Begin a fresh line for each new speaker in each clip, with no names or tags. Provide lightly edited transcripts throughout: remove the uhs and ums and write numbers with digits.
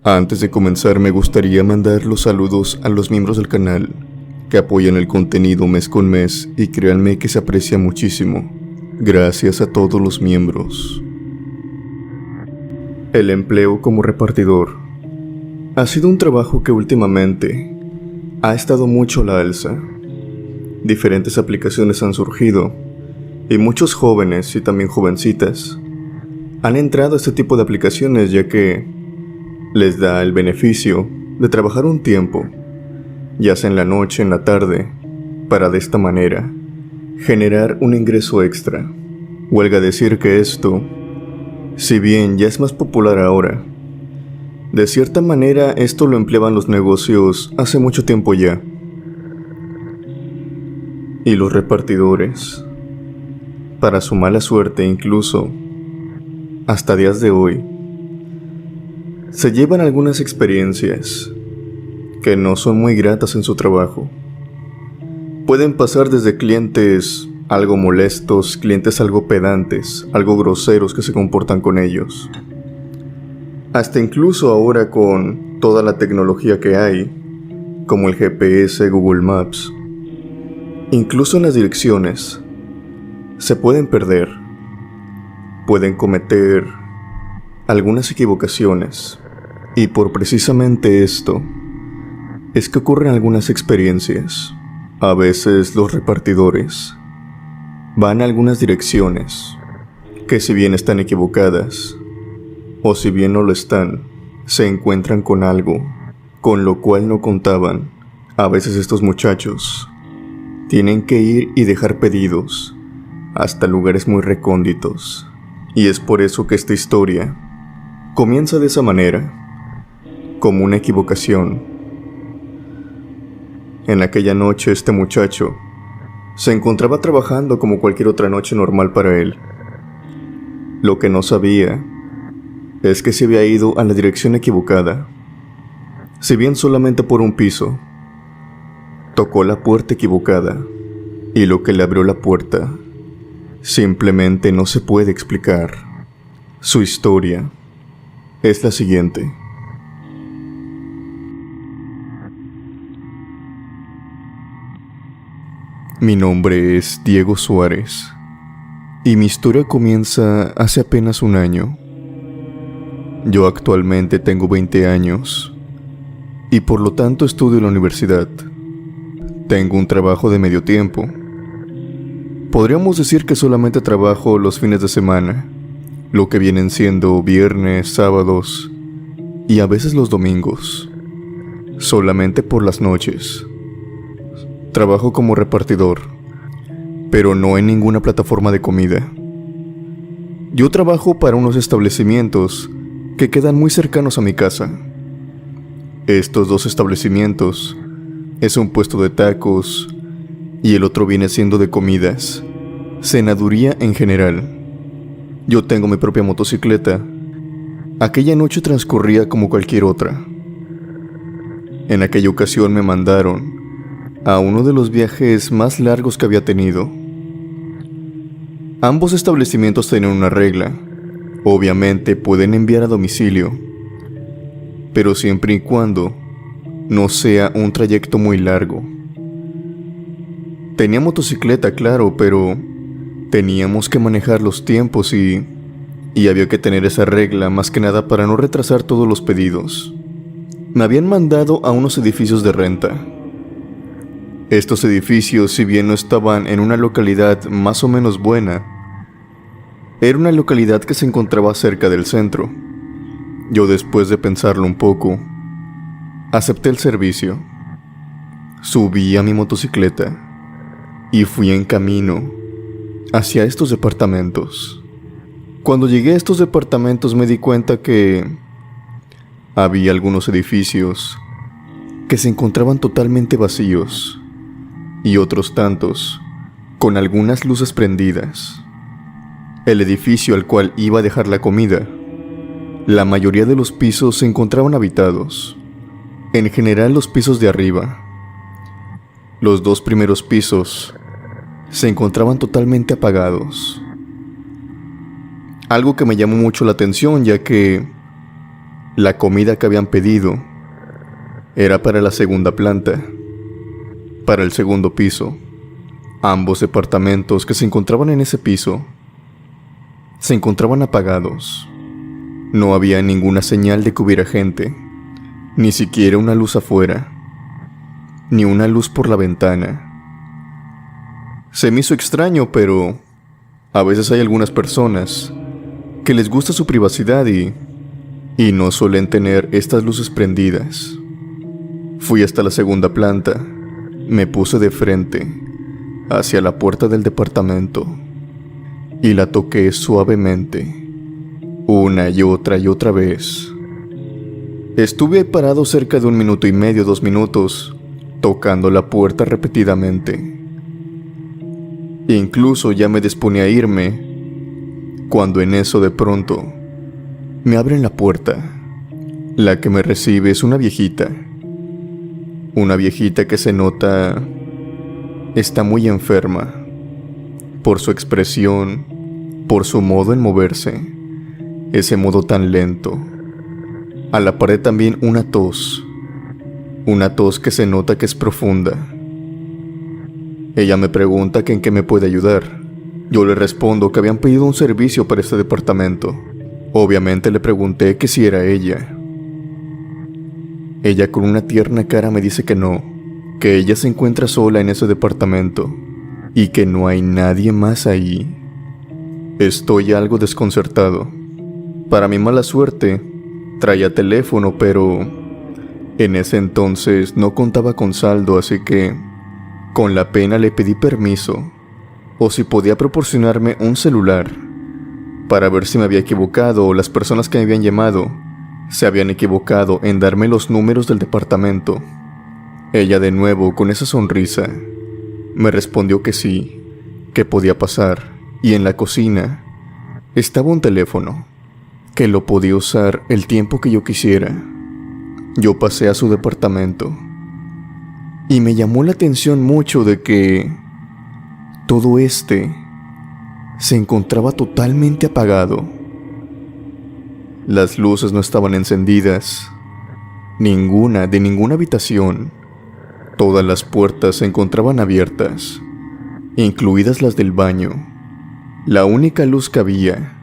Antes de comenzar, me gustaría mandar los saludos a los miembros del canal que apoyan el contenido mes con mes, y créanme que se aprecia muchísimo. Gracias a todos los miembros. El empleo como repartidor ha sido un trabajo que últimamente ha estado mucho a la alza. Diferentes aplicaciones han surgido y muchos jóvenes y también jovencitas han entrado a este tipo de aplicaciones, ya que les da el beneficio de trabajar un tiempo, ya sea en la noche, en la tarde, para de esta manera generar un ingreso extra. Huelga decir que esto, si bien ya es más popular ahora, de cierta manera esto lo empleaban los negocios hace mucho tiempo ya. Y los repartidores, para su mala suerte incluso, hasta días de hoy, se llevan algunas experiencias que no son muy gratas en su trabajo. Pueden pasar desde clientes algo molestos, clientes algo pedantes, algo groseros que se comportan con ellos, hasta incluso ahora con toda la tecnología que hay, como el GPS, Google Maps, incluso en las direcciones, se pueden perder, pueden cometer algunas equivocaciones, y por precisamente esto es que ocurren algunas experiencias. A veces los repartidores van a algunas direcciones que, si bien están equivocadas o si bien no lo están, se encuentran con algo con lo cual no contaban. A veces estos muchachos tienen que ir y dejar pedidos hasta lugares muy recónditos, y es por eso que esta historia comienza de esa manera, como una equivocación. En aquella noche este muchacho se encontraba trabajando como cualquier otra noche normal para él. Lo que no sabía es que se había ido a la dirección equivocada. Si bien solamente por un piso, tocó la puerta equivocada, y lo que le abrió la puerta simplemente no se puede explicar. Su historia es la siguiente. Mi nombre es Diego Suárez, y mi historia comienza hace apenas un año. Yo actualmente tengo 20 años, y por lo tanto estudio en la universidad. Tengo un trabajo de medio tiempo. Podríamos decir que solamente trabajo los fines de semana, lo que vienen siendo viernes, sábados y a veces los domingos, solamente por las noches. Trabajo como repartidor, pero no en ninguna plataforma de comida. Yo trabajo para unos establecimientos que quedan muy cercanos a mi casa. Estos dos establecimientos es un puesto de tacos y el otro viene siendo de comidas, cenaduría en general. Yo tengo mi propia motocicleta. Aquella noche transcurría como cualquier otra. En aquella ocasión me mandaron a uno de los viajes más largos que había tenido. Ambos establecimientos tienen una regla. Obviamente pueden enviar a domicilio, pero siempre y cuando no sea un trayecto muy largo. Tenía motocicleta, claro, pero teníamos que manejar los tiempos y había que tener esa regla más que nada para no retrasar todos los pedidos. Me habían mandado a unos edificios de renta. Estos edificios, si bien no estaban en una localidad más o menos buena, era una localidad que se encontraba cerca del centro. Yo, después de pensarlo un poco, acepté el servicio. Subí a mi motocicleta y fui en camino hacia estos departamentos. Cuando llegué a estos departamentos me di cuenta que había algunos edificios que se encontraban totalmente vacíos y otros tantos con algunas luces prendidas. El edificio al cual iba a dejar la comida, la mayoría de los pisos se encontraban habitados, en general los pisos de arriba. Los dos primeros pisos se encontraban totalmente apagados. Algo que me llamó mucho la atención, ya que La comida que habían pedido era para la segunda planta, para el segundo piso. Ambos departamentos que se encontraban en ese piso se encontraban apagados. No había ninguna señal de que hubiera gente, ni siquiera una luz afuera, ni una luz por la ventana. Se me hizo extraño, pero a veces hay algunas personas que les gusta su privacidad y no suelen tener estas luces prendidas. Fui hasta la segunda planta, me puse de frente hacia la puerta del departamento y la toqué suavemente, una y otra vez. Estuve parado cerca de 1 minuto y medio, 2 minutos, tocando la puerta repetidamente. Incluso ya me disponía a irme, cuando en eso de pronto me abren la puerta. La que me recibe es una viejita que se nota está muy enferma, por su expresión, por su modo en moverse, ese modo tan lento. A la pared también una tos que se nota que es profunda. Ella me pregunta que en qué me puede ayudar. Yo le respondo que habían pedido un servicio para este departamento. Obviamente le pregunté que si era ella. Ella con una tierna cara me dice que no, que ella se encuentra sola en ese departamento y que no hay nadie más ahí. Estoy algo desconcertado. Para mi mala suerte, traía teléfono, pero en ese entonces no contaba con saldo, así que con la pena le pedí permiso, o si podía proporcionarme un celular, para ver si me había equivocado o las personas que me habían llamado se habían equivocado en darme los números del departamento. Ella de nuevo, con esa sonrisa, me respondió que sí, que podía pasar, y en la cocina estaba un teléfono, que lo podía usar el tiempo que yo quisiera. Yo pasé a su departamento, y me llamó la atención mucho de que todo se encontraba totalmente apagado. Las luces no estaban encendidas, ninguna de ninguna habitación. Todas las puertas se encontraban abiertas, incluidas las del baño. La única luz que había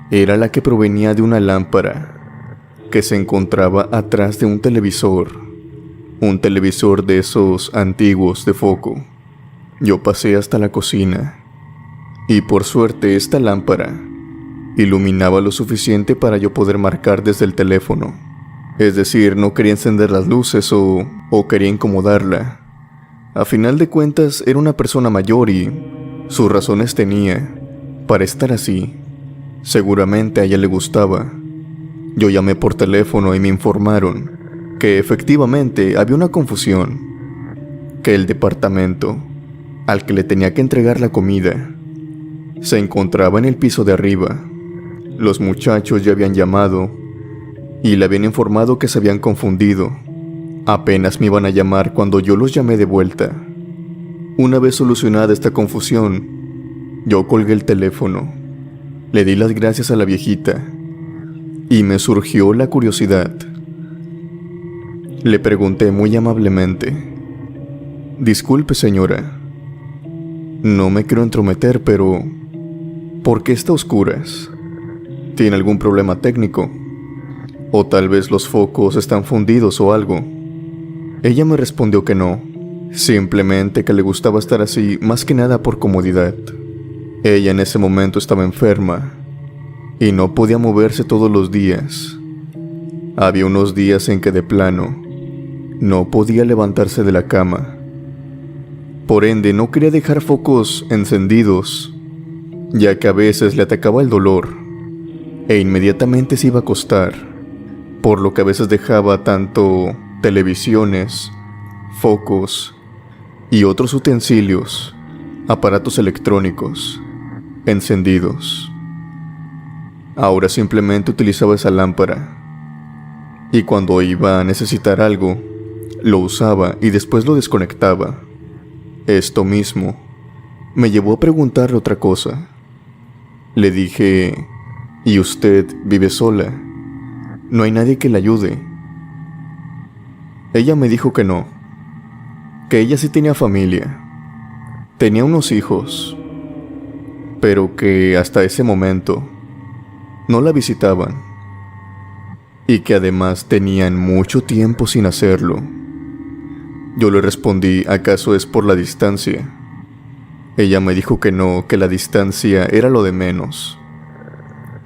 era la que provenía de una lámpara que se encontraba atrás de un televisor de esos antiguos de foco. Yo pasé hasta la cocina y por suerte esta lámpara iluminaba lo suficiente para yo poder marcar desde el teléfono. Es decir, no quería encender las luces o quería incomodarla. A final de cuentas era una persona mayor y sus razones tenía para estar así. Seguramente a ella le gustaba. Yo llamé por teléfono y me informaron que efectivamente había una confusión, que el departamento al que le tenía que entregar la comida se encontraba en el piso de arriba. Los muchachos ya habían llamado y le habían informado que se habían confundido. Apenas me iban a llamar cuando yo los llamé de vuelta. Una vez solucionada esta confusión, yo colgué el teléfono, le di las gracias a la viejita y me surgió la curiosidad. Le pregunté muy amablemente: «Disculpe, señora, no me quiero entrometer, pero ¿por qué está a oscuras? ¿Tiene algún problema técnico? O tal vez los focos están fundidos o algo». Ella me respondió que no, simplemente que le gustaba estar así más que nada por comodidad. Ella en ese momento estaba enferma y no podía moverse todos los días. Había unos días en que de plano no podía levantarse de la cama. Por ende, no quería dejar focos encendidos, ya que a veces le atacaba el dolor e inmediatamente se iba a acostar, por lo que a veces dejaba tanto televisiones, focos y otros utensilios, aparatos electrónicos, encendidos. Ahora simplemente utilizaba esa lámpara, y cuando iba a necesitar algo, lo usaba y después lo desconectaba. Esto mismo me llevó a preguntarle otra cosa. Le dije: «¿Y usted vive sola?». no hay nadie que la ayude. Ella me dijo que no, que ella sí tenía familia, tenía unos hijos, pero que hasta ese momento no la visitaban y que además tenían mucho tiempo sin hacerlo. Yo le respondí, ¿acaso es por la distancia? Ella me dijo que no, que la distancia era lo de menos.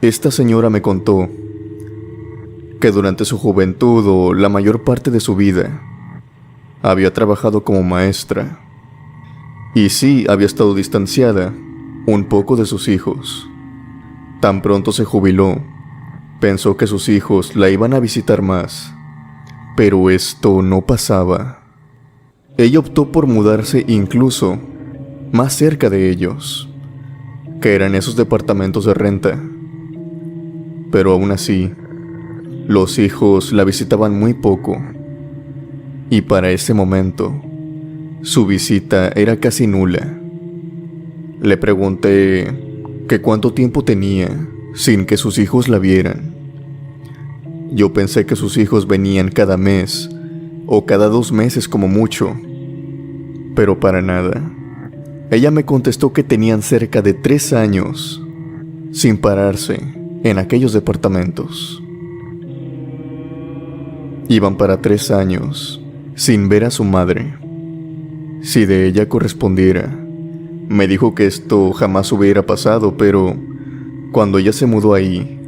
Esta señora me contó que durante su juventud o la mayor parte de su vida había trabajado como maestra y sí había estado distanciada un poco de sus hijos. Tan pronto se jubiló, pensó que sus hijos la iban a visitar más, pero esto no pasaba. Ella optó por mudarse incluso más cerca de ellos, que eran esos departamentos de renta. Pero aún así, los hijos la visitaban muy poco, y para ese momento, su visita era casi nula. Le pregunté que cuánto tiempo tenía sin que sus hijos la vieran. Yo pensé que sus hijos venían cada mes o cada 2 meses como mucho, pero para nada. Ella me contestó que tenían cerca de 3 años sin pararse en aquellos departamentos. Iban para 3 años sin ver a su madre. Si de ella correspondiera, me dijo que esto jamás hubiera pasado, pero cuando ella se mudó ahí,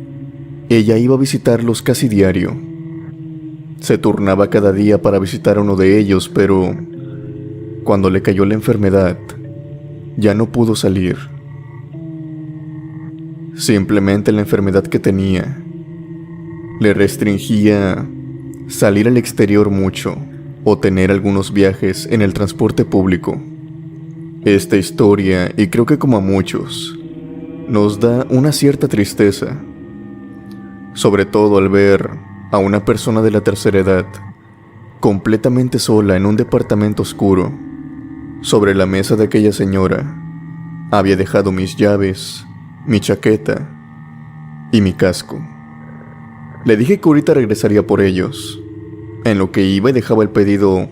ella iba a visitarlos casi diario. Se turnaba cada día para visitar a uno de ellos, pero cuando le cayó la enfermedad, ya no pudo salir. Simplemente la enfermedad que tenía le restringía salir al exterior mucho o tener algunos viajes en el transporte público. Esta historia, y creo que como a muchos, nos da una cierta tristeza, sobre todo al ver a una persona de la tercera edad completamente sola en un departamento oscuro. Sobre la mesa de aquella señora había dejado mis llaves, mi chaqueta y mi casco. Le dije que ahorita regresaría por ellos, en lo que iba y dejaba el pedido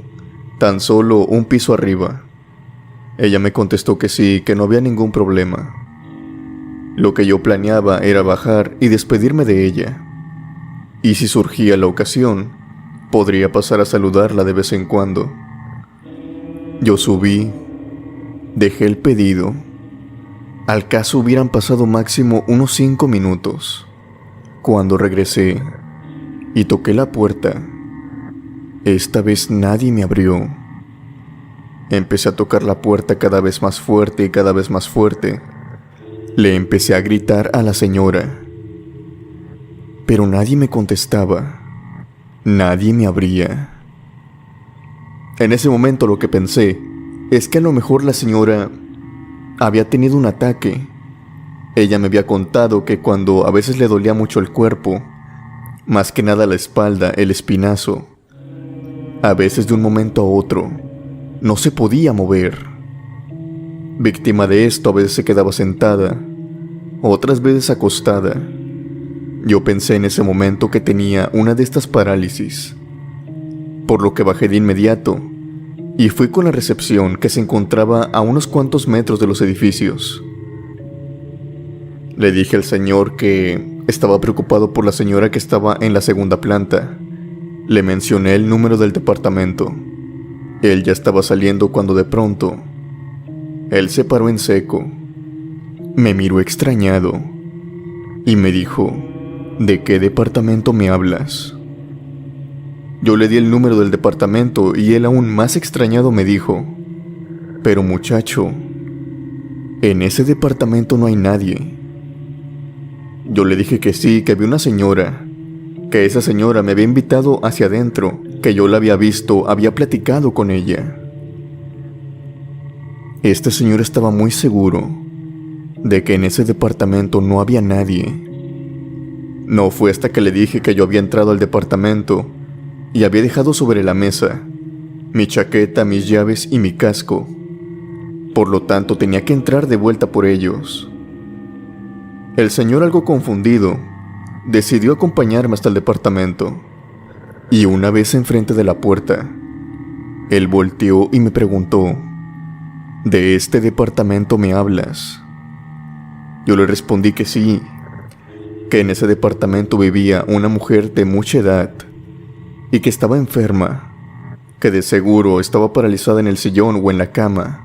tan solo un piso arriba. Ella me contestó que sí, que no había ningún problema. Lo que yo planeaba era bajar y despedirme de ella, y si surgía la ocasión, podría pasar a saludarla de vez en cuando. Yo subí, dejé el pedido. Al caso hubieran pasado máximo unos 5 minutos, cuando regresé y toqué la puerta. Esta vez nadie me abrió. Empecé a tocar la puerta cada vez más fuerte y cada vez más fuerte. Le empecé a gritar a la señora, pero nadie me contestaba. Nadie me abría. En ese momento lo que pensé es que a lo mejor la señora había tenido un ataque. Ella me había contado que cuando a veces le dolía mucho el cuerpo, más que nada la espalda, el espinazo, a veces de un momento a otro no se podía mover. Víctima de esto, a veces se quedaba sentada, otras veces acostada. Yo pensé en ese momento que tenía una de estas parálisis, por lo que bajé de inmediato y fui con la recepción, que se encontraba a unos cuantos metros de los edificios. Le dije al señor que estaba preocupado por la señora que estaba en la segunda planta. Le mencioné el número del departamento. Él ya estaba saliendo cuando de pronto él se paró en seco, me miró extrañado y me dijo: ¿de qué departamento me hablas? Yo le di el número del departamento y él, aún más extrañado, me dijo: pero muchacho, en ese departamento no hay nadie. Yo le dije que sí, que había una señora, que esa señora me había invitado hacia adentro, que yo la había visto, había platicado con ella. Este señor estaba muy seguro de que en ese departamento no había nadie. No fue hasta que le dije que yo había entrado al departamento y había dejado sobre la mesa mi chaqueta, mis llaves y mi casco. Por lo tanto, tenía que entrar de vuelta por ellos. El señor, algo confundido, decidió acompañarme hasta el departamento, y una vez enfrente de la puerta, él volteó y me preguntó: ¿de este departamento me hablas? Yo le respondí que sí, que en ese departamento vivía una mujer de mucha edad y que estaba enferma, que de seguro estaba paralizada en el sillón o en la cama.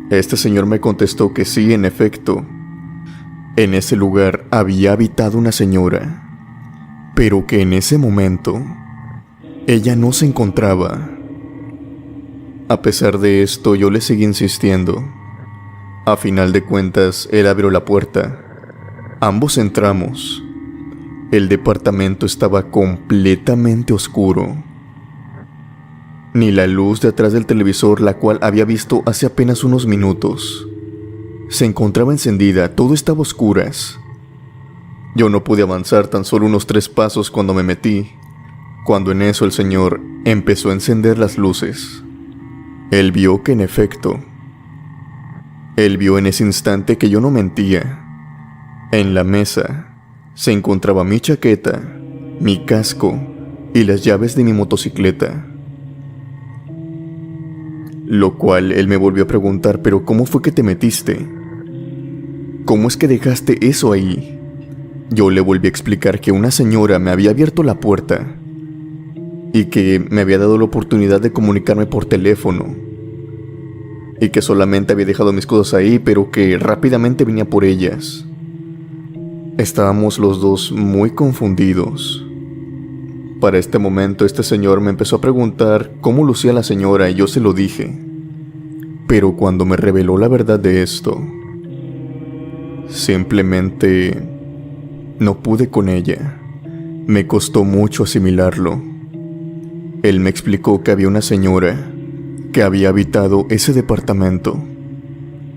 Este señor me contestó que sí, en efecto, en ese lugar había habitado una señora, pero que en ese momento ella no se encontraba. A pesar de esto, yo le seguí insistiendo. A final de cuentas, él abrió la puerta. Ambos entramos. El departamento estaba completamente oscuro. Ni la luz de atrás del televisor, la cual había visto hace apenas unos minutos, se encontraba encendida. Todo estaba a oscuras. Yo no pude avanzar tan solo unos 3 pasos cuando me metí, cuando en eso el señor empezó a encender las luces. Él vio que en efecto, él vio en ese instante que yo no mentía. En la mesa se encontraba mi chaqueta, mi casco y las llaves de mi motocicleta. Lo cual él me volvió a preguntar: ¿pero cómo fue que te metiste? ¿Cómo es que dejaste eso ahí? Yo le volví a explicar que una señora me había abierto la puerta y que me había dado la oportunidad de comunicarme por teléfono y que solamente había dejado mis cosas ahí, pero que rápidamente venía por ellas. Estábamos los dos muy confundidos. Para este momento, este señor me empezó a preguntar cómo lucía la señora y yo se lo dije. Pero cuando me reveló la verdad de esto, simplemente no pude con ella. Me costó mucho asimilarlo. Él me explicó que había una señora que había habitado ese departamento,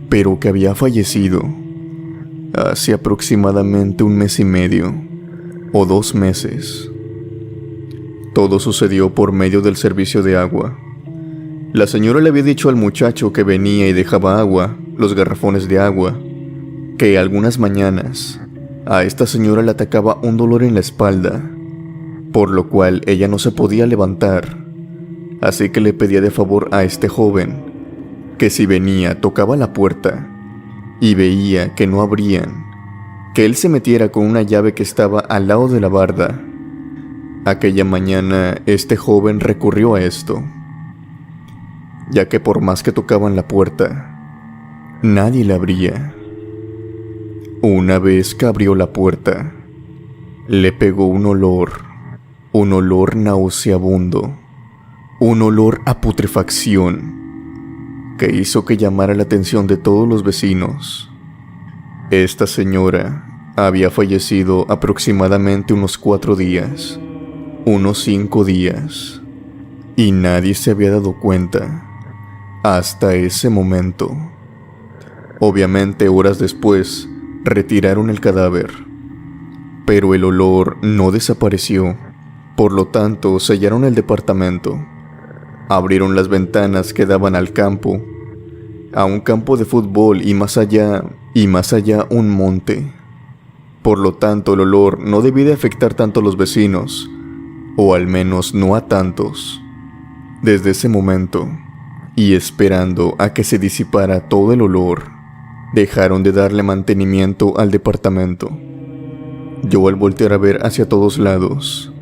pero que había fallecido hace aproximadamente 1 mes y medio o 2 meses. Todo sucedió por medio del servicio de agua. La señora le había dicho al muchacho que venía y dejaba agua, los garrafones de agua, que algunas mañanas a esta señora le atacaba un dolor en la espalda, por lo cual ella no se podía levantar. Así que le pedía de favor a este joven que si venía, tocaba la puerta y veía que no abrían, que él se metiera con una llave que estaba al lado de la barda. Aquella mañana este joven recurrió a esto, ya que por más que tocaban la puerta, nadie la abría. Una vez que abrió la puerta, le pegó un olor nauseabundo, un olor a putrefacción, que hizo que llamara la atención de todos los vecinos. Esta señora había fallecido aproximadamente unos 4 días, unos 5 días, y nadie se había dado cuenta hasta ese momento. Obviamente, horas después, retiraron el cadáver, pero el olor no desapareció. Por lo tanto, sellaron el departamento, abrieron las ventanas que daban al campo, a un campo de fútbol y más allá un monte. Por lo tanto, el olor no debía de afectar tanto a los vecinos, o al menos no a tantos. Desde ese momento, y esperando a que se disipara todo el olor, dejaron de darle mantenimiento al departamento. Yo, al voltear a ver hacia todos lados,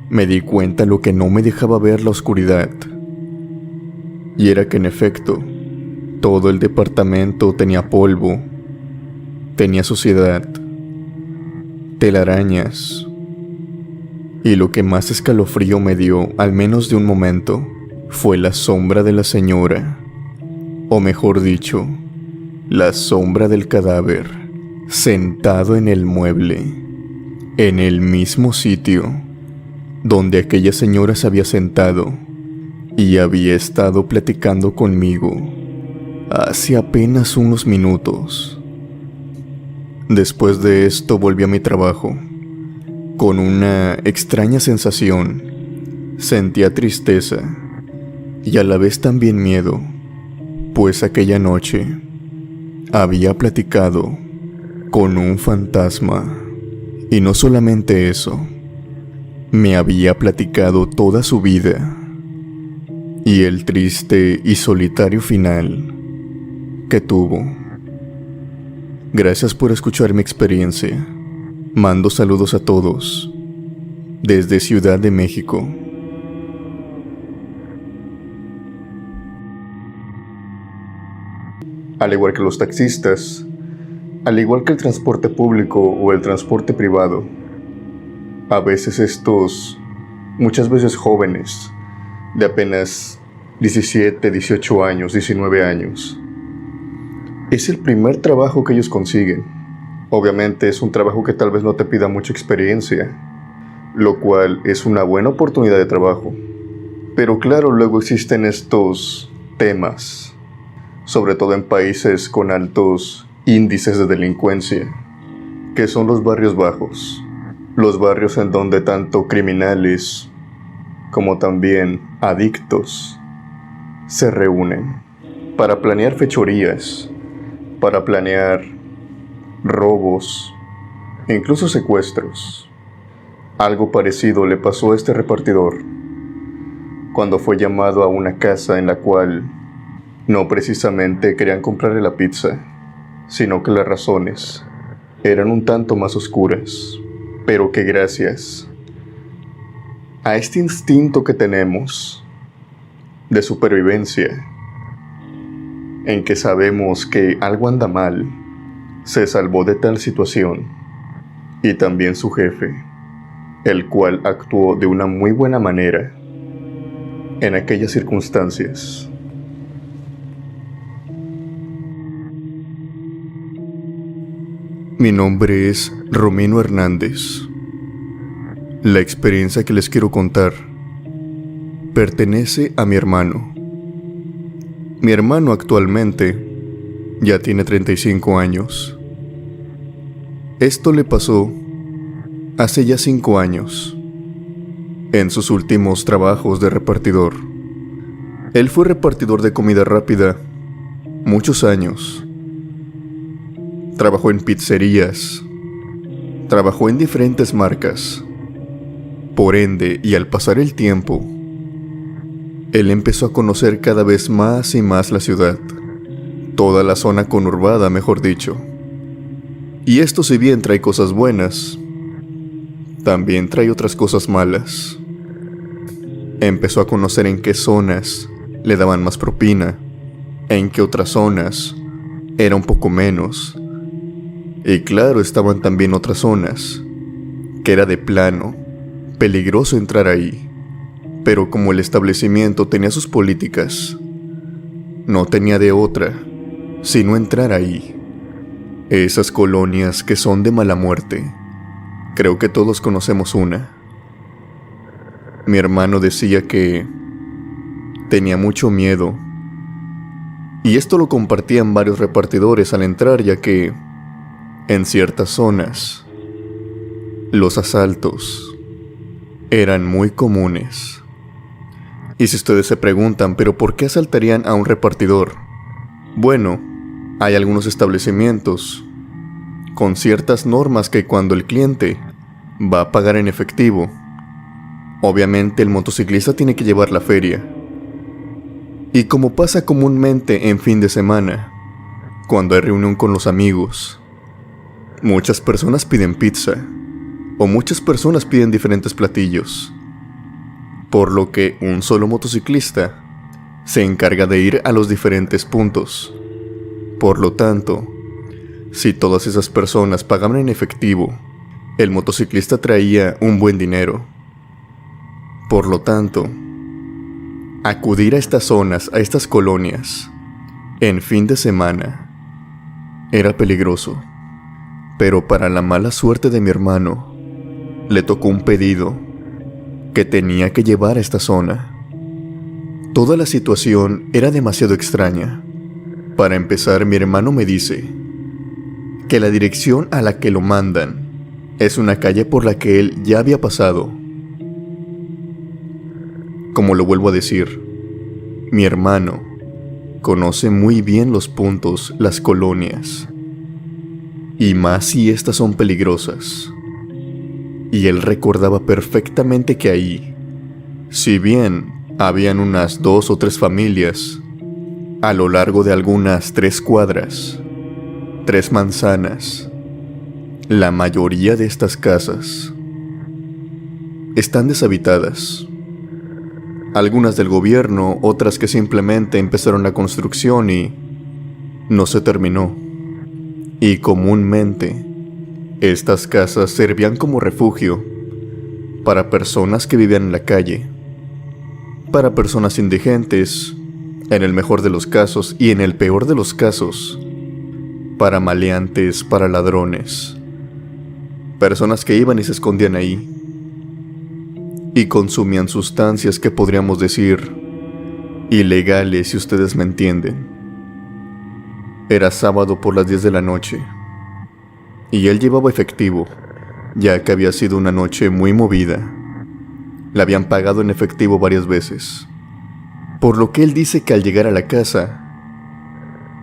me di cuenta lo que no me dejaba ver la oscuridad, y era que en efecto, todo el departamento tenía polvo, tenía suciedad, telarañas, y lo que más escalofrío me dio, al menos de un momento, fue la sombra de la señora, o mejor dicho, la sombra del cadáver, sentado en el mueble, en el mismo sitio donde aquella señora se había sentado y había estado platicando conmigo hace apenas unos minutos. Después de esto volví a mi trabajo, con una extraña sensación. Sentía tristeza y a la vez también miedo, pues aquella noche había platicado con un fantasma Y no solamente eso, me había platicado toda su vida y el triste y solitario final que tuvo. Gracias por escuchar mi experiencia. Mando saludos a todos desde Ciudad de México. Al igual que los taxistas, al igual que el transporte público o el transporte privado, a veces muchas veces jóvenes, de apenas 17, 18 años, 19 años, es el primer trabajo que ellos consiguen. Obviamente es un trabajo que tal vez no te pida mucha experiencia, lo cual es una buena oportunidad de trabajo. Pero claro, luego existen estos temas, sobre todo en países con altos índices de delincuencia, que son los barrios bajos, los barrios en donde tanto criminales como también adictos se reúnen para planear fechorías, para planear robos e incluso secuestros. Algo parecido le pasó a este repartidor cuando fue llamado a una casa en la cual no precisamente querían comprarle la pizza, sino que las razones eran un tanto más oscuras, pero que gracias a este instinto que tenemos de supervivencia, en que sabemos que algo anda mal, se salvó de tal situación, y también su jefe, el cual actuó de una muy buena manera en aquellas circunstancias. Mi nombre es Romino Hernández. La experiencia que les quiero contar pertenece a mi hermano. Mi hermano actualmente ya tiene 35 años. Esto le pasó hace ya 5 años, en sus últimos trabajos de repartidor. Él fue repartidor de comida rápida muchos años. Trabajó en pizzerías, trabajó en diferentes marcas. Por ende, y al pasar el tiempo, él empezó a conocer cada vez más y más la ciudad, toda la zona conurbada, mejor dicho. Y esto, si bien trae cosas buenas, también trae otras cosas malas. Empezó a conocer en qué zonas le daban más propina, en qué otras zonas era un poco menos. Y claro, estaban también otras zonas que era de plano peligroso entrar ahí, pero como el establecimiento tenía sus políticas, no tenía de otra sino entrar ahí. Esas colonias que son de mala muerte, creo que todos conocemos una. Mi hermano decía que tenía mucho miedo, y esto lo compartían varios repartidores al entrar, ya que en ciertas zonas los asaltos eran muy comunes. Y si ustedes se preguntan, ¿pero por qué asaltarían a un repartidor? Bueno, hay algunos establecimientos con ciertas normas que cuando el cliente va a pagar en efectivo, obviamente el motociclista tiene que llevar la feria. Y como pasa comúnmente en fin de semana, cuando hay reunión con los amigos, muchas personas piden pizza, o muchas personas piden diferentes platillos, por lo que un solo motociclista se encarga de ir a los diferentes puntos. Por lo tanto, si todas esas personas pagaban en efectivo, el motociclista traía un buen dinero. Por lo tanto, acudir a estas zonas, a estas colonias, en fin de semana, era peligroso. Pero para la mala suerte de mi hermano, le tocó un pedido que tenía que llevar a esta zona. Toda la situación era demasiado extraña. Para empezar, mi hermano me dice que la dirección a la que lo mandan es una calle por la que él ya había pasado. Como lo vuelvo a decir, mi hermano conoce muy bien los puntos, las colonias, y más si estas son peligrosas. y él recordaba perfectamente que ahí, si bien habían unas 2 o 3 familias, a lo largo de algunas 3 cuadras, 3 manzanas, la mayoría de estas casas están deshabitadas. Algunas del gobierno, otras que simplemente empezaron la construcción y no se terminó. Y comúnmente, estas casas servían como refugio para personas que vivían en la calle, para personas indigentes, en el mejor de los casos, y en el peor de los casos, para maleantes, para ladrones, personas que iban y se escondían ahí y consumían sustancias que podríamos decir ilegales, si ustedes me entienden. Era sábado por las 10 de la noche y él llevaba efectivo, ya que había sido una noche muy movida. Le habían pagado en efectivo varias veces, por lo que él dice que al llegar a la casa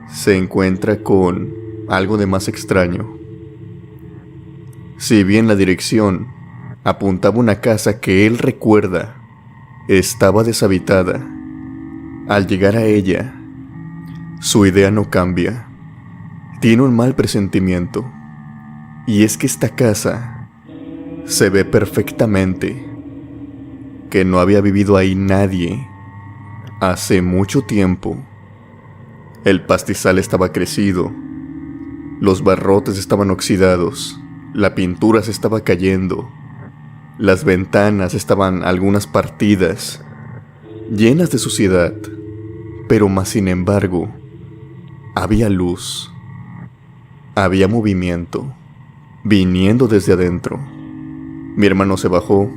se encuentra con algo de más extraño. Si bien la dirección apuntaba a una casa que él recuerda estaba deshabitada, al llegar a ella, su idea no cambia. Tiene un mal presentimiento, y es que esta casa se ve perfectamente que no había vivido ahí nadie hace mucho tiempo. El pastizal estaba crecido, los barrotes estaban oxidados, la pintura se estaba cayendo, las ventanas estaban algunas partidas, llenas de suciedad, pero más sin embargo, había luz, había movimiento, viniendo desde adentro. Mi hermano se bajó,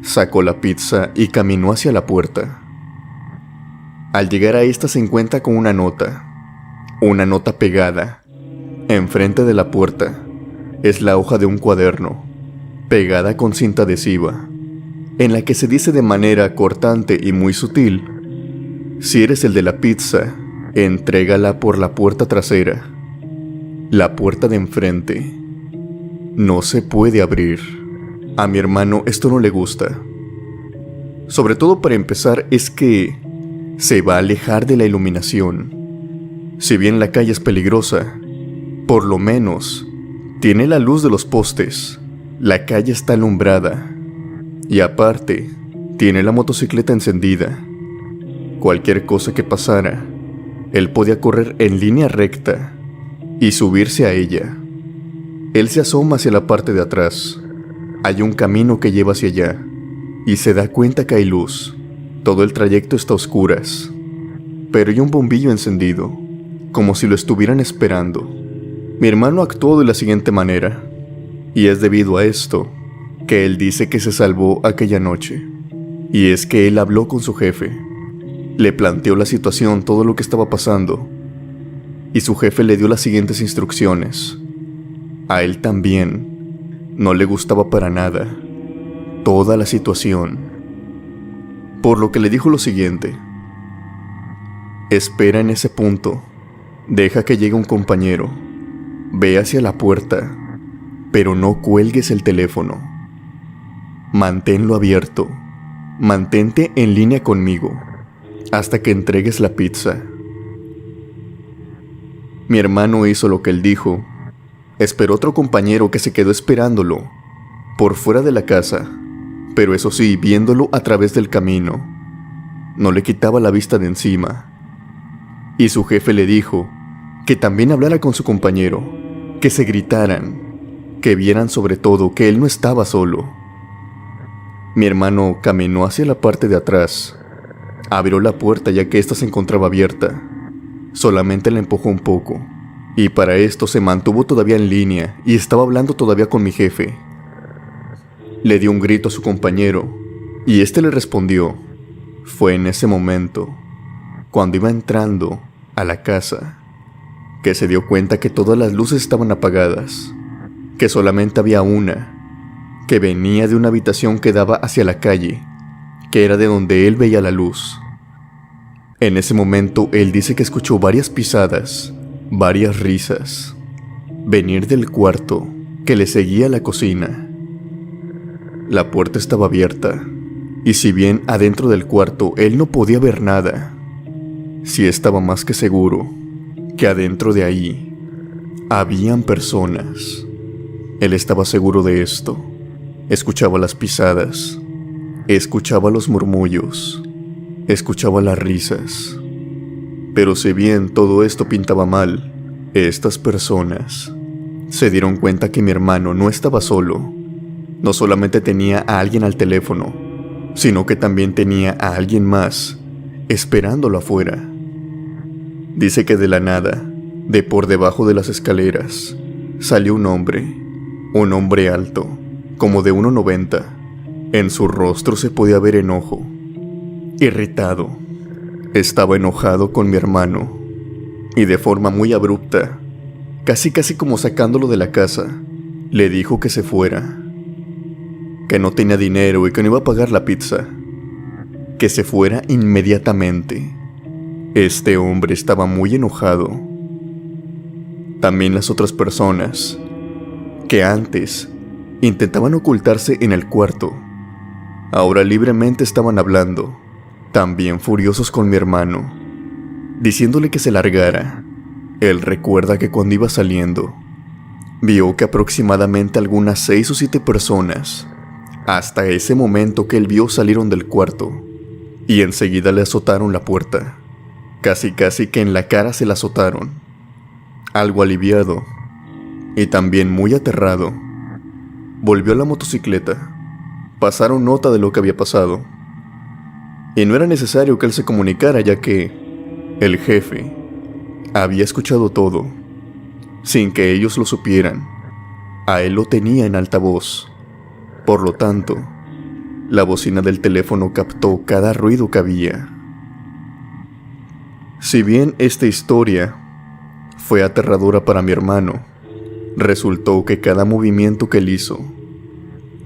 sacó la pizza y caminó hacia la puerta. Al llegar a esta se encuentra con una nota pegada. Enfrente de la puerta es la hoja de un cuaderno, pegada con cinta adhesiva, en la que se dice de manera cortante y muy sutil: si eres el de la pizza, entrégala por la puerta trasera. La puerta de enfrente no se puede abrir. A mi hermano esto no le gusta. Sobre todo, para empezar, es que se va a alejar de la iluminación. Si bien la calle es peligrosa, por lo menos tiene la luz de los postes. La calle está alumbrada. Y aparte, tiene la motocicleta encendida. Cualquier cosa que pasara, él podía correr en línea recta y subirse a ella. Él se asoma hacia la parte de atrás. Hay un camino que lleva hacia allá y se da cuenta que hay luz. Todo el trayecto está a oscuras, pero hay un bombillo encendido, como si lo estuvieran esperando. Mi hermano actuó de la siguiente manera, y es debido a esto que él dice que se salvó aquella noche. Y es que él habló con su jefe, le planteó la situación, todo lo que estaba pasando, y su jefe le dio las siguientes instrucciones. A él también no le gustaba para nada toda la situación, por lo que le dijo lo siguiente: espera en ese punto, deja que llegue un compañero, ve hacia la puerta, pero no cuelgues el teléfono, manténlo abierto, mantente en línea conmigo hasta que entregues la pizza. Mi hermano hizo lo que él dijo. Esperó otro compañero que se quedó esperándolo por fuera de la casa, pero eso sí, viéndolo a través del camino. No le quitaba la vista de encima. Y su jefe le dijo que también hablara con su compañero, que se gritaran, que vieran sobre todo que él no estaba solo. Mi hermano caminó hacia la parte de atrás, abrió la puerta ya que ésta se encontraba abierta. Solamente la empujó un poco, y para esto se mantuvo todavía en línea y estaba hablando todavía con mi jefe. Le dio un grito a su compañero, y este le respondió. Fue en ese momento, cuando iba entrando a la casa, que se dio cuenta que todas las luces estaban apagadas, que solamente había una, que venía de una habitación que daba hacia la calle, que era de donde él veía la luz. En ese momento él dice que escuchó varias pisadas, varias risas, venir del cuarto que le seguía a la cocina. La puerta estaba abierta, y si bien adentro del cuarto él no podía ver nada, sí estaba más que seguro que adentro de ahí habían personas. Él estaba seguro de esto. Escuchaba las pisadas, escuchaba los murmullos, escuchaba las risas. Pero si bien todo esto pintaba mal, estas personas se dieron cuenta que mi hermano no estaba solo. No solamente tenía a alguien al teléfono, sino que también tenía a alguien más esperándolo afuera. Dice que de la nada, de por debajo de las escaleras, salió un hombre alto, como de 1,90. En su rostro se podía ver enojo, irritado. Estaba enojado con mi hermano, y de forma muy abrupta, casi como sacándolo de la casa, le dijo que se fuera, que no tenía dinero y que no iba a pagar la pizza, que se fuera inmediatamente. Este hombre estaba muy enojado. También las otras personas, que antes intentaban ocultarse en el cuarto, ahora libremente estaban hablando, también furiosos con mi hermano, diciéndole que se largara. Él recuerda que cuando iba saliendo, vio que aproximadamente algunas 6 o 7 personas, hasta ese momento que él vio, salieron del cuarto, y enseguida le azotaron la puerta. Casi que en la cara se la azotaron. Algo aliviado, y también muy aterrado, volvió a la motocicleta. Pasaron nota de lo que había pasado, y no era necesario que él se comunicara, ya que el jefe había escuchado todo, sin que ellos lo supieran. A él lo tenía en altavoz. Por lo tanto, la bocina del teléfono captó cada ruido que había. Si bien esta historia fue aterradora para mi hermano, resultó que cada movimiento que él hizo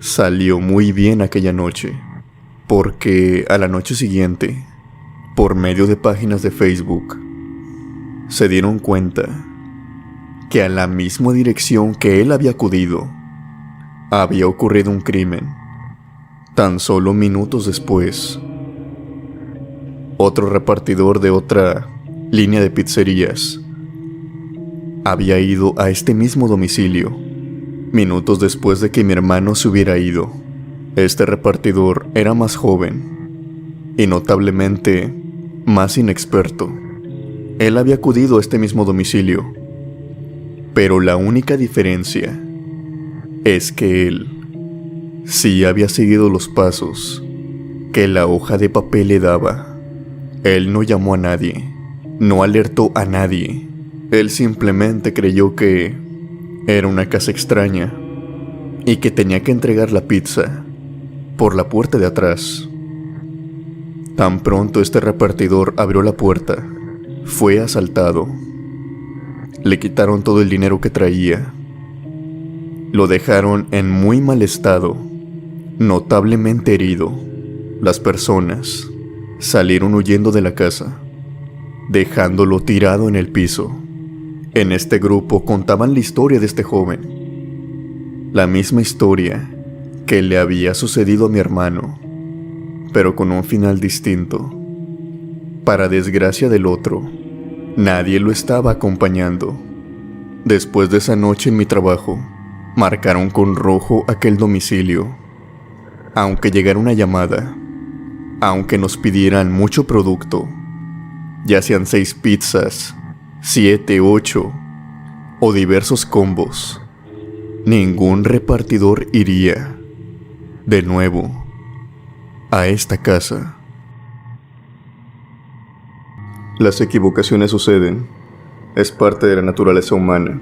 salió muy bien aquella noche, porque a la noche siguiente, por medio de páginas de Facebook, se dieron cuenta que a la misma dirección que él había acudido, había ocurrido un crimen. Tan solo minutos después, otro repartidor de otra línea de pizzerías había ido a este mismo domicilio, minutos después de que mi hermano se hubiera ido. Este repartidor era más joven y notablemente más inexperto. Él había acudido a este mismo domicilio, pero la única diferencia es que él sí había seguido los pasos que la hoja de papel le daba. Él no llamó a nadie, no alertó a nadie. Él simplemente creyó que era una casa extraña y que tenía que entregar la pizza por la puerta de atrás. Tan pronto este repartidor abrió la puerta, fue asaltado. Le quitaron todo el dinero que traía. Lo dejaron en muy mal estado, notablemente herido. Las personas salieron huyendo de la casa, dejándolo tirado en el piso. En este grupo contaban la historia de este joven, la misma historia que le había sucedido a mi hermano, pero con un final distinto. Para desgracia del otro, nadie lo estaba acompañando. Después de esa noche en mi trabajo, marcaron con rojo aquel domicilio. Aunque llegara una llamada, aunque nos pidieran mucho producto, ya sean 6 pizzas, 7, 8 o diversos combos, ningún repartidor iría de nuevo a esta casa. Las equivocaciones suceden, es parte de la naturaleza humana.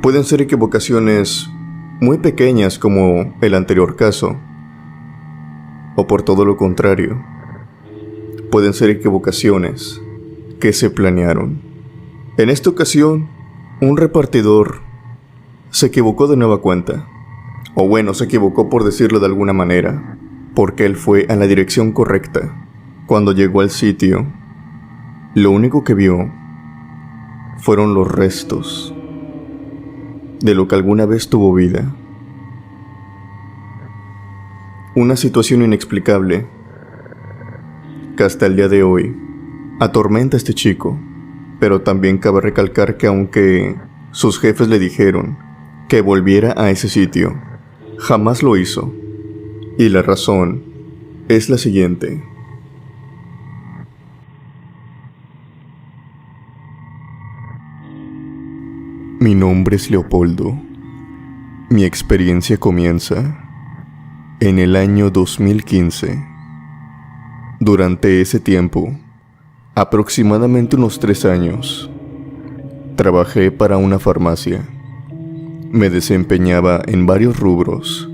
Pueden ser equivocaciones muy pequeñas como el anterior caso, o por todo lo contrario, pueden ser equivocaciones que se planearon. En esta ocasión, un repartidor se equivocó de nueva cuenta, o bueno, se equivocó por decirlo de alguna manera, porque él fue a la dirección correcta. Cuando llegó al sitio, lo único que vio fueron los restos de lo que alguna vez tuvo vida. Una situación inexplicable que hasta el día de hoy atormenta a este chico, pero también cabe recalcar que aunque sus jefes le dijeron que volviera a ese sitio, jamás lo hizo. Y la razón es la siguiente. Mi nombre es Leopoldo. Mi experiencia comienza en el año 2015. Durante ese tiempo, aproximadamente unos 3 años, trabajé para una farmacia. Me desempeñaba en varios rubros.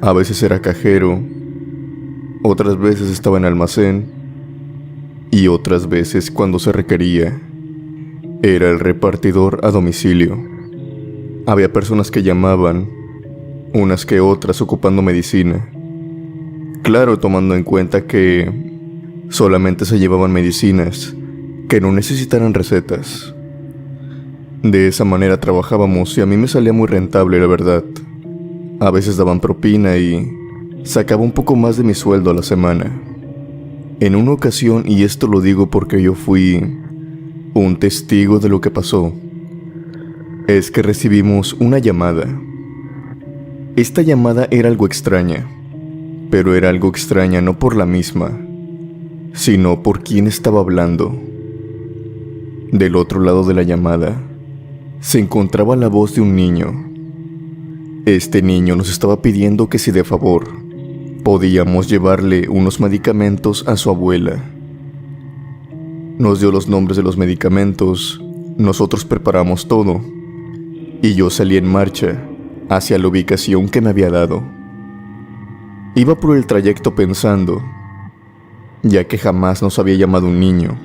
A veces era cajero, otras veces estaba en almacén y otras veces, cuando se requería, era el repartidor a domicilio. Había personas que llamaban, unas que otras ocupando medicina. Claro, tomando en cuenta que solamente se llevaban medicinas que no necesitaran recetas. De esa manera trabajábamos y a mí me salía muy rentable, la verdad. A veces daban propina y sacaba un poco más de mi sueldo a la semana. En una ocasión, y esto lo digo porque yo fui un testigo de lo que pasó, es que recibimos una llamada. Esta llamada era algo extraña, pero era algo extraña no por la misma, sino por quién estaba hablando. Del otro lado de la llamada se encontraba la voz de un niño. Este niño nos estaba pidiendo que si de favor podíamos llevarle unos medicamentos a su abuela. Nos dio los nombres de los medicamentos, nosotros preparamos todo y yo salí en marcha hacia la ubicación que me había dado. Iba por el trayecto pensando, ya que jamás nos había llamado un niño,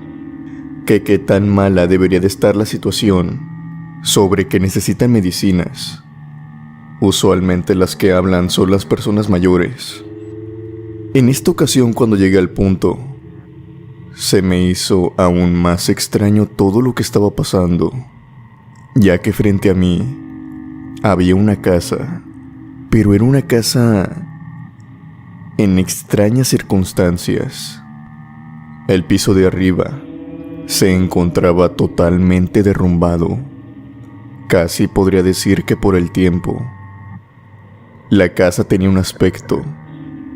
que qué tan mala debería de estar la situación sobre que necesitan medicinas. Usualmente las que hablan son las personas mayores. En esta ocasión, cuando llegué al punto, se me hizo aún más extraño todo lo que estaba pasando, ya que frente a mí había una casa, pero era una casa en extrañas circunstancias. El piso de arriba se encontraba totalmente derrumbado, casi podría decir que por el tiempo. La casa tenía un aspecto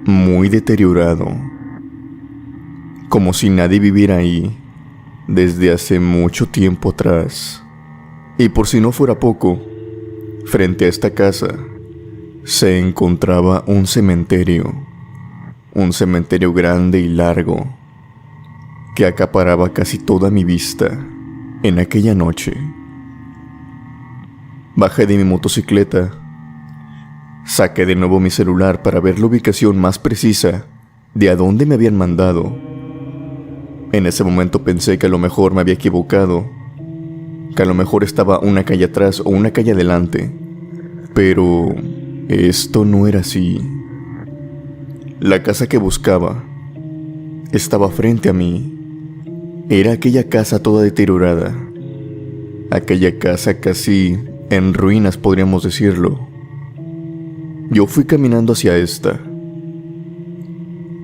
muy deteriorado, como si nadie viviera ahí desde hace mucho tiempo atrás. Y por si no fuera poco, frente a esta casa se encontraba un cementerio grande y largo que acaparaba casi toda mi vista en aquella noche. Bajé de mi motocicleta, saqué de nuevo mi celular para ver la ubicación más precisa de a dónde me habían mandado. En ese momento pensé que a lo mejor me había equivocado, que a lo mejor estaba una calle atrás o una calle adelante, pero esto no era así. La casa que buscaba estaba frente a mí. Era aquella casa toda deteriorada, aquella casa casi en ruinas, podríamos decirlo. Yo fui caminando hacia esta.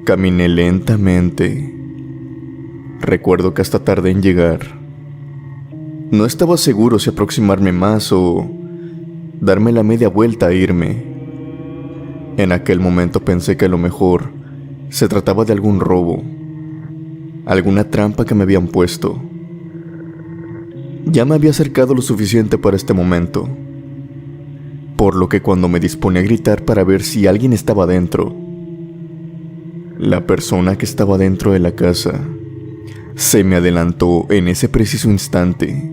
Caminé lentamente. Recuerdo que hasta tardé en llegar. No estaba seguro si aproximarme más o darme la media vuelta e irme. En aquel momento pensé que a lo mejor se trataba de algún robo, alguna trampa que me habían puesto. Ya me había acercado lo suficiente para este momento, por lo que cuando me disponí a gritar para ver si alguien estaba dentro, la persona que estaba dentro de la casa se me adelantó en ese preciso instante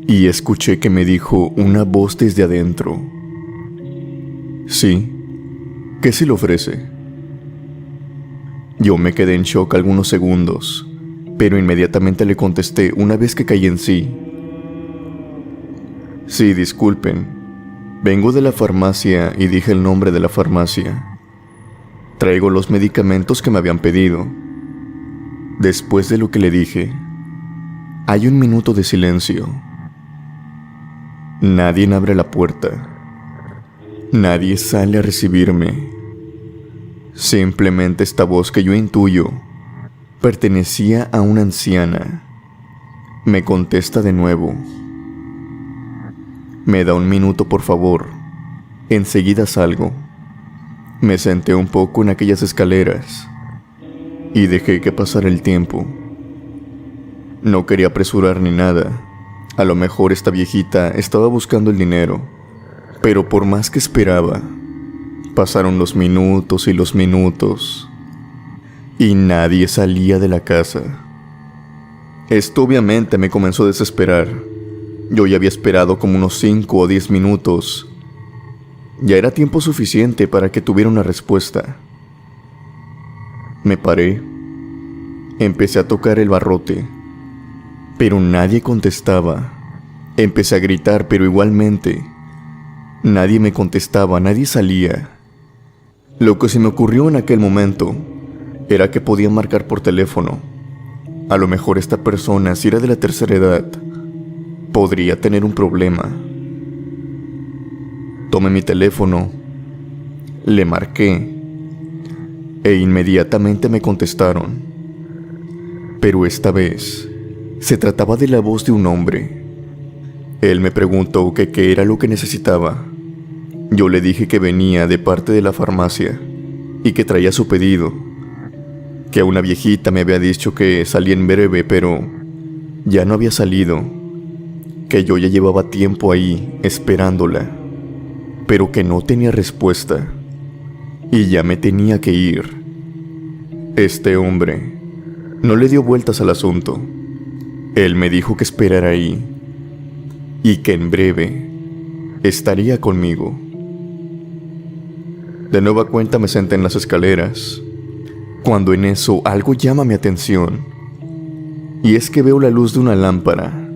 y escuché que me dijo una voz desde adentro: sí, ¿qué se le ofrece? Yo me quedé en shock algunos segundos, pero inmediatamente le contesté una vez que caí en sí: sí, disculpen, vengo de la farmacia, y dije el nombre de la farmacia. Traigo los medicamentos que me habían pedido. Después de lo que le dije, hay un minuto de silencio. Nadie abre la puerta. Nadie sale a recibirme. Simplemente esta voz que yo intuyo pertenecía a una anciana. Me contesta de nuevo. «Me da un minuto, por favor. Enseguida salgo». Me senté un poco en aquellas escaleras y dejé que pasara el tiempo. No quería apresurar ni nada. A lo mejor esta viejita estaba buscando el dinero, pero por más que esperaba, pasaron los minutos y nadie salía de la casa. Esto obviamente me comenzó a desesperar. Yo ya había esperado como unos 5 o 10 minutos. Ya era tiempo suficiente para que tuviera una respuesta. Me paré. Empecé a tocar el barrote, pero nadie contestaba. Empecé a gritar, pero igualmente nadie me contestaba, nadie salía. Lo que se me ocurrió en aquel momento era que podía marcar por teléfono. A lo mejor esta persona, si era de la tercera edad, podría tener un problema. Tomé mi teléfono, le marqué e inmediatamente me contestaron. Pero esta vez se trataba de la voz de un hombre. Él me preguntó que qué era lo que necesitaba. Yo le dije que venía de parte de la farmacia y que traía su pedido, que una viejita me había dicho que salía en breve, pero ya no había salido, que yo ya llevaba tiempo ahí esperándola, pero que no tenía respuesta y ya me tenía que ir. Este hombre no le dio vueltas al asunto. Él me dijo que esperara ahí y que en breve estaría conmigo. De nueva cuenta me senté en las escaleras, cuando en eso algo llama mi atención, y es que veo la luz de una lámpara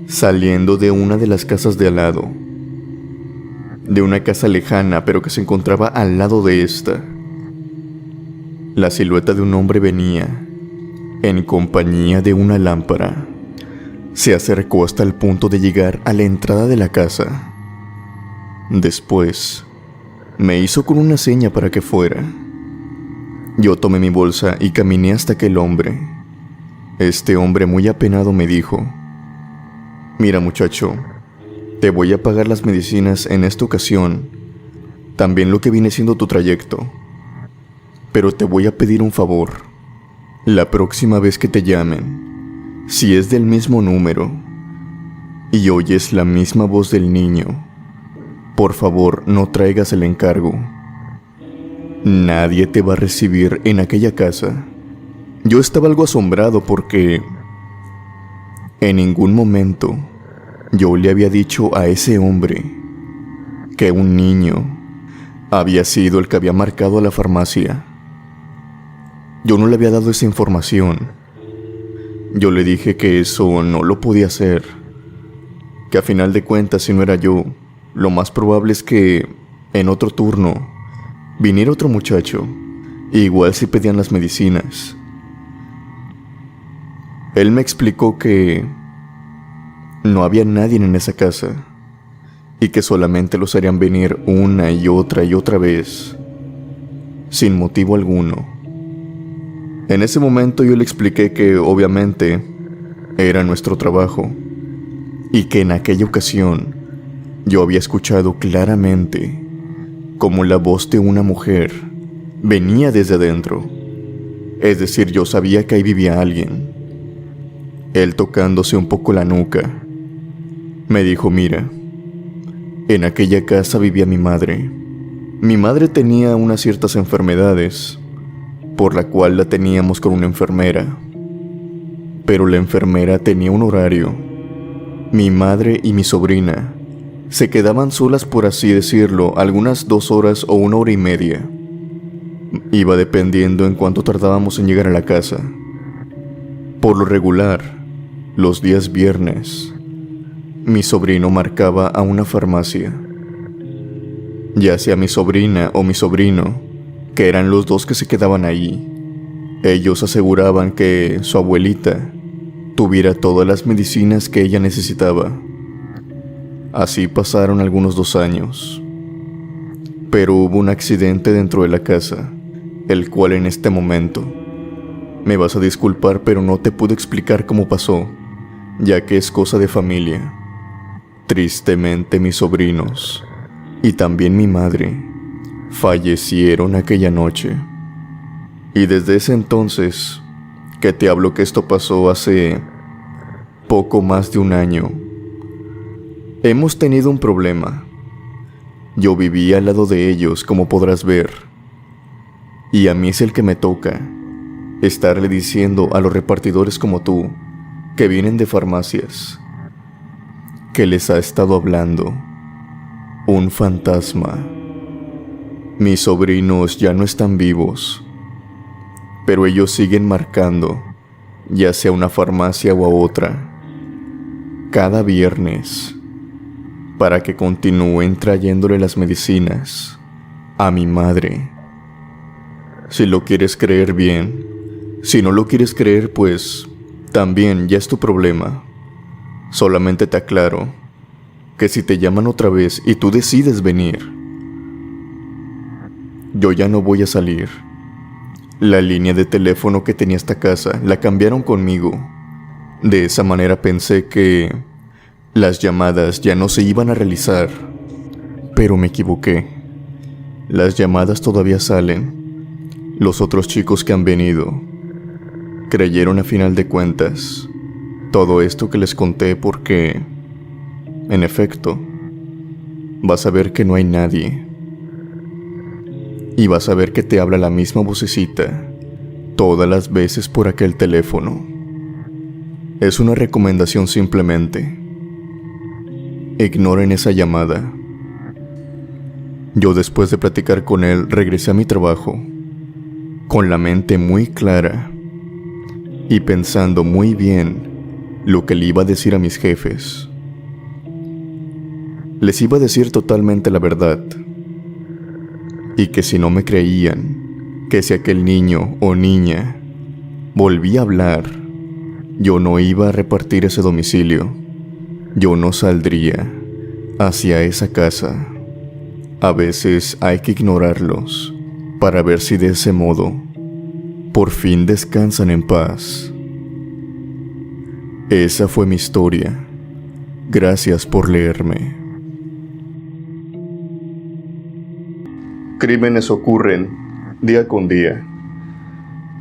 saliendo de una de las casas de al lado, de una casa lejana pero que se encontraba al lado de esta. La silueta de un hombre venía en compañía de una lámpara. Se acercó hasta el punto de llegar a la entrada de la casa. Después me hizo con una seña para que fuera. Yo tomé mi bolsa y caminé hasta aquel hombre. Este hombre muy apenado me dijo: «Mira, muchacho, te voy a pagar las medicinas en esta ocasión, también lo que viene siendo tu trayecto. Pero te voy a pedir un favor. La próxima vez que te llamen, si es del mismo número y oyes la misma voz del niño, por favor no traigas el encargo. Nadie te va a recibir en aquella casa». Yo estaba algo asombrado porque en ningún momento yo le había dicho a ese hombre que un niño había sido el que había marcado a la farmacia. Yo no le había dado esa información. Yo le dije que eso no lo podía hacer, que a final de cuentas, si no era yo, lo más probable es que en otro turno viniera otro muchacho, igual si pedían las medicinas. Él me explicó que no había nadie en esa casa y que solamente los harían venir una y otra vez, sin motivo alguno. En ese momento yo le expliqué que obviamente era nuestro trabajo y que en aquella ocasión yo había escuchado claramente como la voz de una mujer venía desde adentro. Es decir, yo sabía que ahí vivía alguien. Él, tocándose un poco la nuca, me dijo: «Mira, en aquella casa vivía mi madre. Mi madre tenía unas ciertas enfermedades, por la cual la teníamos con una enfermera. Pero la enfermera tenía un horario. Mi madre y mi sobrina se quedaban solas, por así decirlo, algunas 2 horas o 1 hora y media. Iba dependiendo en cuánto tardábamos en llegar a la casa. Por lo regular, los días viernes, mi sobrino marcaba a una farmacia. Ya sea mi sobrina o mi sobrino, que eran los dos que se quedaban ahí, ellos aseguraban que su abuelita tuviera todas las medicinas que ella necesitaba. Así pasaron algunos 2 años. Pero hubo un accidente dentro de la casa el cual en este momento me vas a disculpar, pero no te puedo explicar cómo pasó, ya que es cosa de familia. Tristemente mis sobrinos y también mi madre fallecieron aquella noche. Y desde ese entonces que te hablo, que esto pasó hace poco más de un año, hemos tenido un problema. Yo vivía al lado de ellos, como podrás ver, y a mí es el que me toca estarle diciendo a los repartidores como tú, que vienen de farmacias, que les ha estado hablando un fantasma. Mis sobrinos ya no están vivos, pero ellos siguen marcando, ya sea a una farmacia o a otra, cada viernes, para que continúen trayéndole las medicinas a mi madre. Si lo quieres creer bien, si no lo quieres creer, pues también ya es tu problema. Solamente te aclaro que si te llaman otra vez y tú decides venir, yo ya no voy a salir. La línea de teléfono que tenía esta casa la cambiaron conmigo. De esa manera pensé que las llamadas ya no se iban a realizar, pero me equivoqué. Las llamadas todavía salen. Los otros chicos que han venido creyeron a final de cuentas todo esto que les conté porque, en efecto, vas a ver que no hay nadie. Y vas a ver que te habla la misma vocecita todas las veces por aquel teléfono. Es una recomendación simplemente. Ignoren esa llamada. Yo, después de platicar con él, regresé a mi trabajo, con la mente muy clara y pensando muy bien lo que le iba a decir a mis jefes. Les iba a decir totalmente la verdad, y que si no me creían, que si aquel niño o niña volvía a hablar, yo no iba a repartir ese domicilio. Yo no saldría hacia esa casa. A veces hay que ignorarlos para ver si de ese modo por fin descansan en paz. Esa fue mi historia. Gracias por leerme. Crímenes ocurren día con día.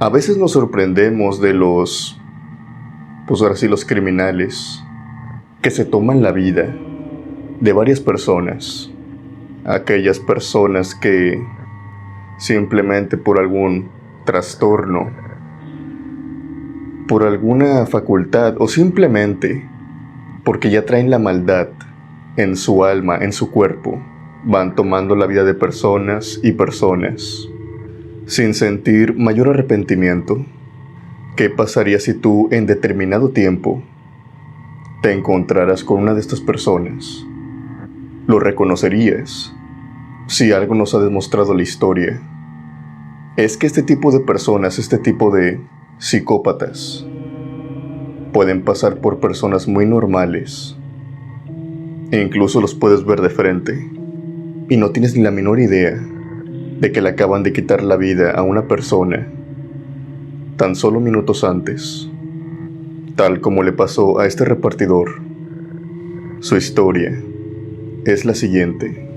A veces nos sorprendemos de los criminales que se toman la vida de varias personas. Aquellas personas que simplemente por algún trastorno, por alguna facultad o simplemente porque ya traen la maldad en su alma, en su cuerpo, van tomando la vida de personas y personas sin sentir mayor arrepentimiento. ¿Qué pasaría si tú en determinado tiempo te encontraras con una de estas personas? ¿Lo reconocerías? Si algo nos ha demostrado la historia, es que este tipo de personas, este tipo de psicópatas, pueden pasar por personas muy normales e incluso los puedes ver de frente y no tienes ni la menor idea de que le acaban de quitar la vida a una persona tan solo minutos antes, tal como le pasó a este repartidor. Su historia es la siguiente.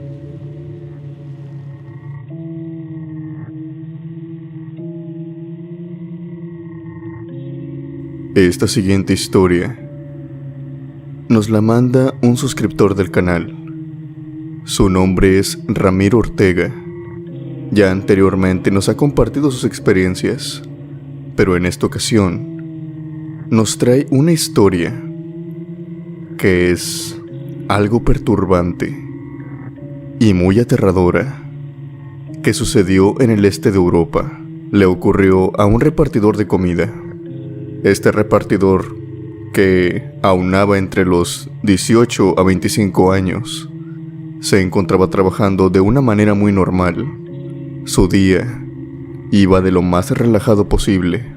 Esta siguiente historia nos la manda un suscriptor del canal. Su nombre es Ramiro Ortega. Ya anteriormente nos ha compartido sus experiencias, pero en esta ocasión nos trae una historia que es algo perturbante y muy aterradora que sucedió en el este de Europa. Le ocurrió a un repartidor de comida. Este repartidor, que aunaba entre los 18 a 25 años, se encontraba trabajando de una manera muy normal. Su día iba de lo más relajado posible.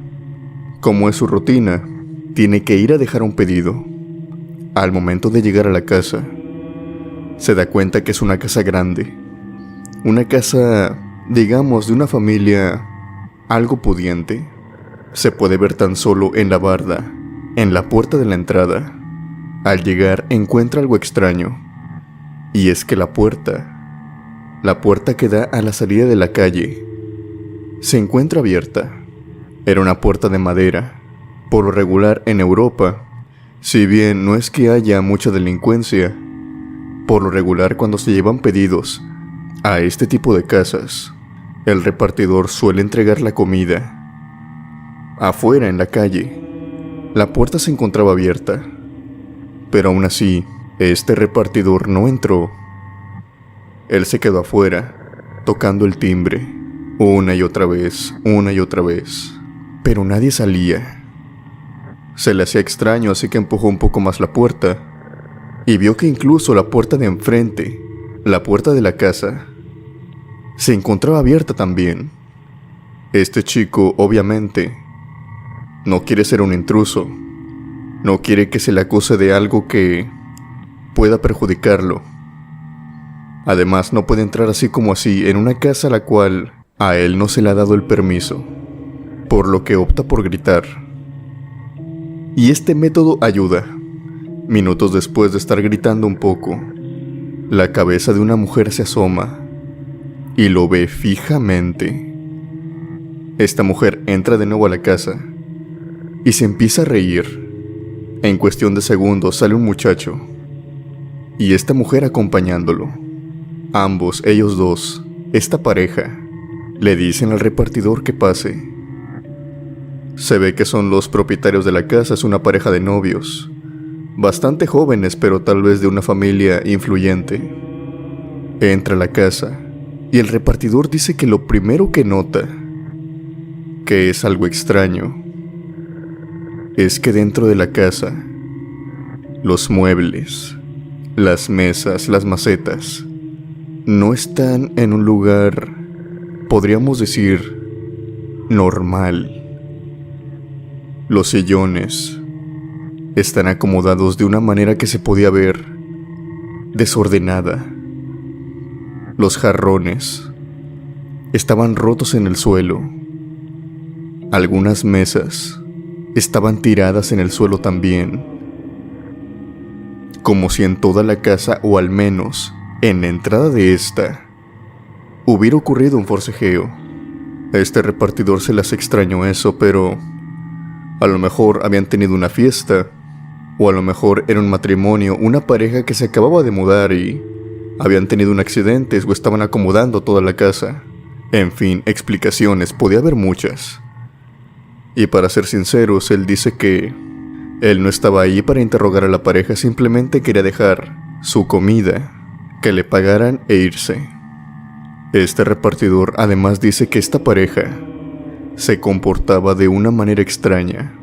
Como es su rutina, tiene que ir a dejar un pedido. Al momento de llegar a la casa, se da cuenta que es una casa grande. Una casa, digamos, de una familia algo pudiente, se puede ver tan solo en la barda, en la puerta de la entrada. Al llegar encuentra algo extraño, y es que la puerta que da a la salida de la calle, se encuentra abierta. Era una puerta de madera. Por lo regular en Europa, si bien no es que haya mucha delincuencia, por lo regular cuando se llevan pedidos a este tipo de casas, el repartidor suele entregar la comida. Afuera en la calle, la puerta se encontraba abierta, pero aún así, este repartidor no entró. Él se quedó afuera, tocando el timbre, una y otra vez, pero nadie salía. Se le hacía extraño, así que empujó un poco más la puerta, y vio que incluso la puerta de enfrente, la puerta de la casa, se encontraba abierta también. Este chico, obviamente, no quiere ser un intruso, no quiere que se le acuse de algo que pueda perjudicarlo. Además, no puede entrar así como así en una casa a la cual a él no se le ha dado el permiso, por lo que opta por gritar. Y este método ayuda. Minutos después de estar gritando un poco, la cabeza de una mujer se asoma y lo ve fijamente. Esta mujer entra de nuevo a la casa y se empieza a reír. En cuestión de segundos sale un muchacho y esta mujer acompañándolo. Ambos, ellos dos, esta pareja, le dicen al repartidor que pase. Se ve que son los propietarios de la casa, es una pareja de novios, bastante jóvenes pero tal vez de una familia influyente. Entra a la casa y el repartidor dice que lo primero que nota, que es algo extraño, es que dentro de la casa, los muebles, las mesas, las macetas, no están en un lugar, podríamos decir, normal. Los sillones están acomodados de una manera que se podía ver desordenada. Los jarrones estaban rotos en el suelo. Algunas mesas estaban tiradas en el suelo también, como si en toda la casa, o al menos en la entrada de esta, hubiera ocurrido un forcejeo. A este repartidor se les extrañó eso, pero a lo mejor habían tenido una fiesta, o a lo mejor era un matrimonio, una pareja que se acababa de mudar y habían tenido un accidente o estaban acomodando toda la casa. En fin, explicaciones, podía haber muchas. Y para ser sinceros, él dice que él no estaba ahí para interrogar a la pareja, simplemente quería dejar su comida, que le pagaran e irse. Este repartidor además dice que esta pareja se comportaba de una manera extraña.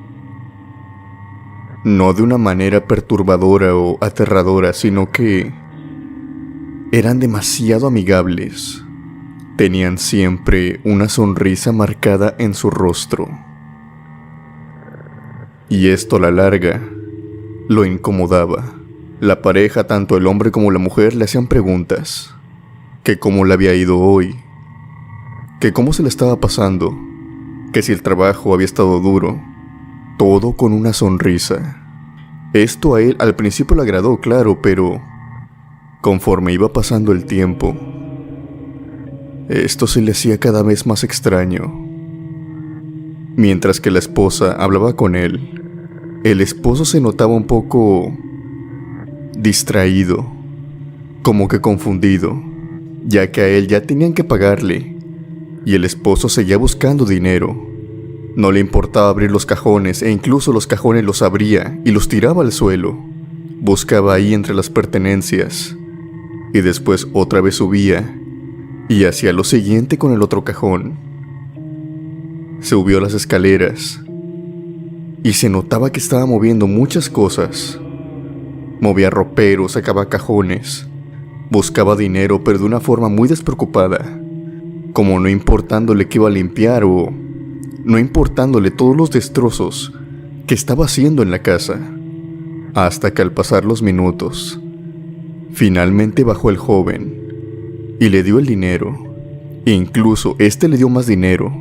No de una manera perturbadora o aterradora, sino que eran demasiado amigables. Tenían siempre una sonrisa marcada en su rostro. Y esto a la larga lo incomodaba. La pareja, tanto el hombre como la mujer, le hacían preguntas. Que cómo le había ido hoy, que cómo se le estaba pasando, que si el trabajo había estado duro, todo con una sonrisa. Esto a él al principio le agradó, claro, pero conforme iba pasando el tiempo, esto se le hacía cada vez más extraño. Mientras que la esposa hablaba con él, el esposo se notaba un poco distraído, como que confundido, ya que a él ya tenían que pagarle, y el esposo seguía buscando dinero. No le importaba abrir los cajones, e incluso los cajones los abría y los tiraba al suelo. Buscaba ahí entre las pertenencias, y después otra vez subía, y hacía lo siguiente con el otro cajón. Subió las escaleras, y se notaba que estaba moviendo muchas cosas. Movía roperos, sacaba cajones, buscaba dinero, pero de una forma muy despreocupada, como no importándole que iba a limpiar o no importándole todos los destrozos que estaba haciendo en la casa. Hasta que al pasar los minutos, finalmente bajó el joven y le dio el dinero. Incluso este le dio más dinero,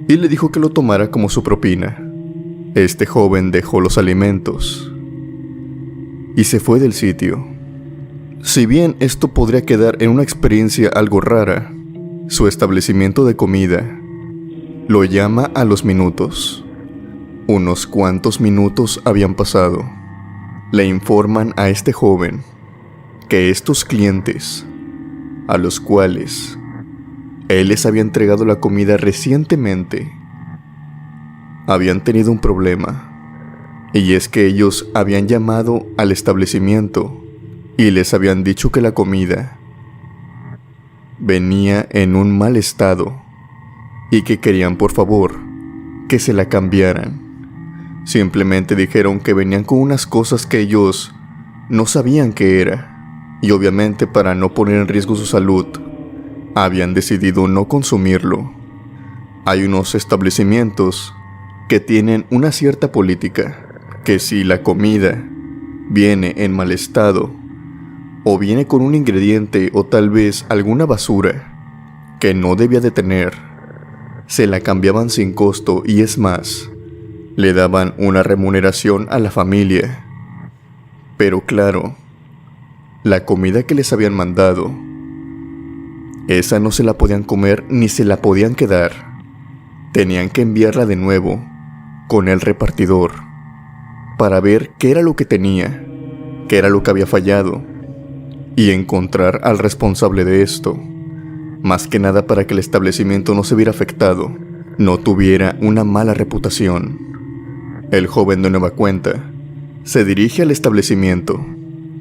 y le dijo que lo tomara como su propina. Este joven dejó los alimentos y se fue del sitio. Si bien esto podría quedar en una experiencia algo rara, su establecimiento de comida lo llama a los minutos. Unos cuantos minutos habían pasado. Le informan a este joven que estos clientes, a los cuales él les había entregado la comida recientemente, habían tenido un problema. Y es que ellos habían llamado al establecimiento y les habían dicho que la comida venía en un mal estado y que querían por favor que se la cambiaran. Simplemente dijeron que venían con unas cosas que ellos no sabían qué era, y obviamente para no poner en riesgo su salud habían decidido no consumirlo. Hay unos establecimientos que tienen una cierta política, que si la comida viene en mal estado o viene con un ingrediente o tal vez alguna basura que no debía de tener, se la cambiaban sin costo, y es más, le daban una remuneración a la familia. Pero claro, la comida que les habían mandado, esa no se la podían comer ni se la podían quedar. Tenían que enviarla de nuevo con el repartidor para ver qué era lo que tenía, qué era lo que había fallado, y encontrar al responsable de esto. Más que nada para que el establecimiento no se viera afectado, no tuviera una mala reputación. El joven de nueva cuenta se dirige al establecimiento.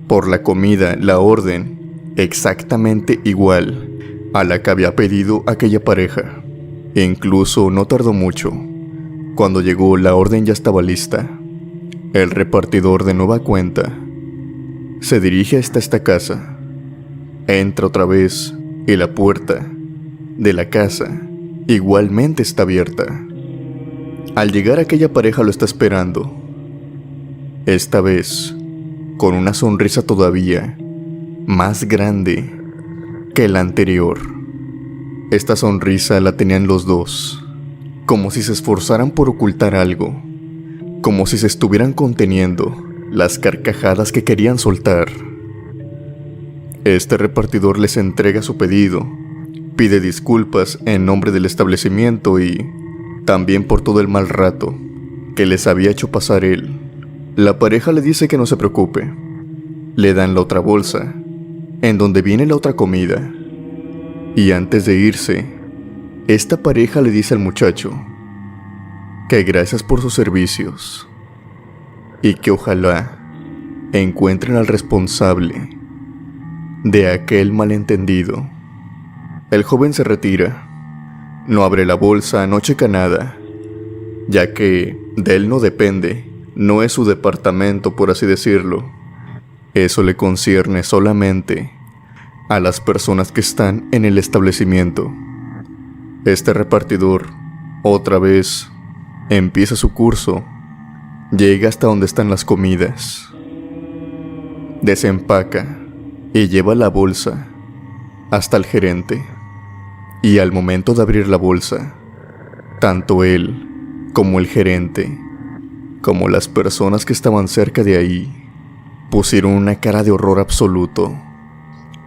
Por la comida, la orden exactamente igual a la que había pedido aquella pareja. Incluso no tardó mucho. Cuando llegó, la orden ya estaba lista. El repartidor de nueva cuenta se dirige hasta esta casa. Entra otra vez y la puerta de la casa igualmente está abierta. Al llegar, aquella pareja lo está esperando. Esta vez con una sonrisa todavía más grande que la anterior. Esta sonrisa la tenían los dos, como si se esforzaran por ocultar algo, como si se estuvieran conteniendo las carcajadas que querían soltar. Este repartidor les entrega su pedido, pide disculpas en nombre del establecimiento y también por todo el mal rato que les había hecho pasar él. La pareja le dice que no se preocupe. Le dan la otra bolsa, en donde viene la otra comida. Y antes de irse, esta pareja le dice al muchacho que gracias por sus servicios y que ojalá encuentren al responsable de aquel malentendido. El joven se retira. No abre la bolsa, no checa nada, ya que de él no depende, no es su departamento, por así decirlo. Eso le concierne solamente a las personas que están en el establecimiento. Este repartidor, otra vez, empieza su curso. Llega hasta donde están las comidas. Desempaca y lleva la bolsa hasta el gerente. Y al momento de abrir la bolsa, tanto él como el gerente, como las personas que estaban cerca de ahí, pusieron una cara de horror absoluto.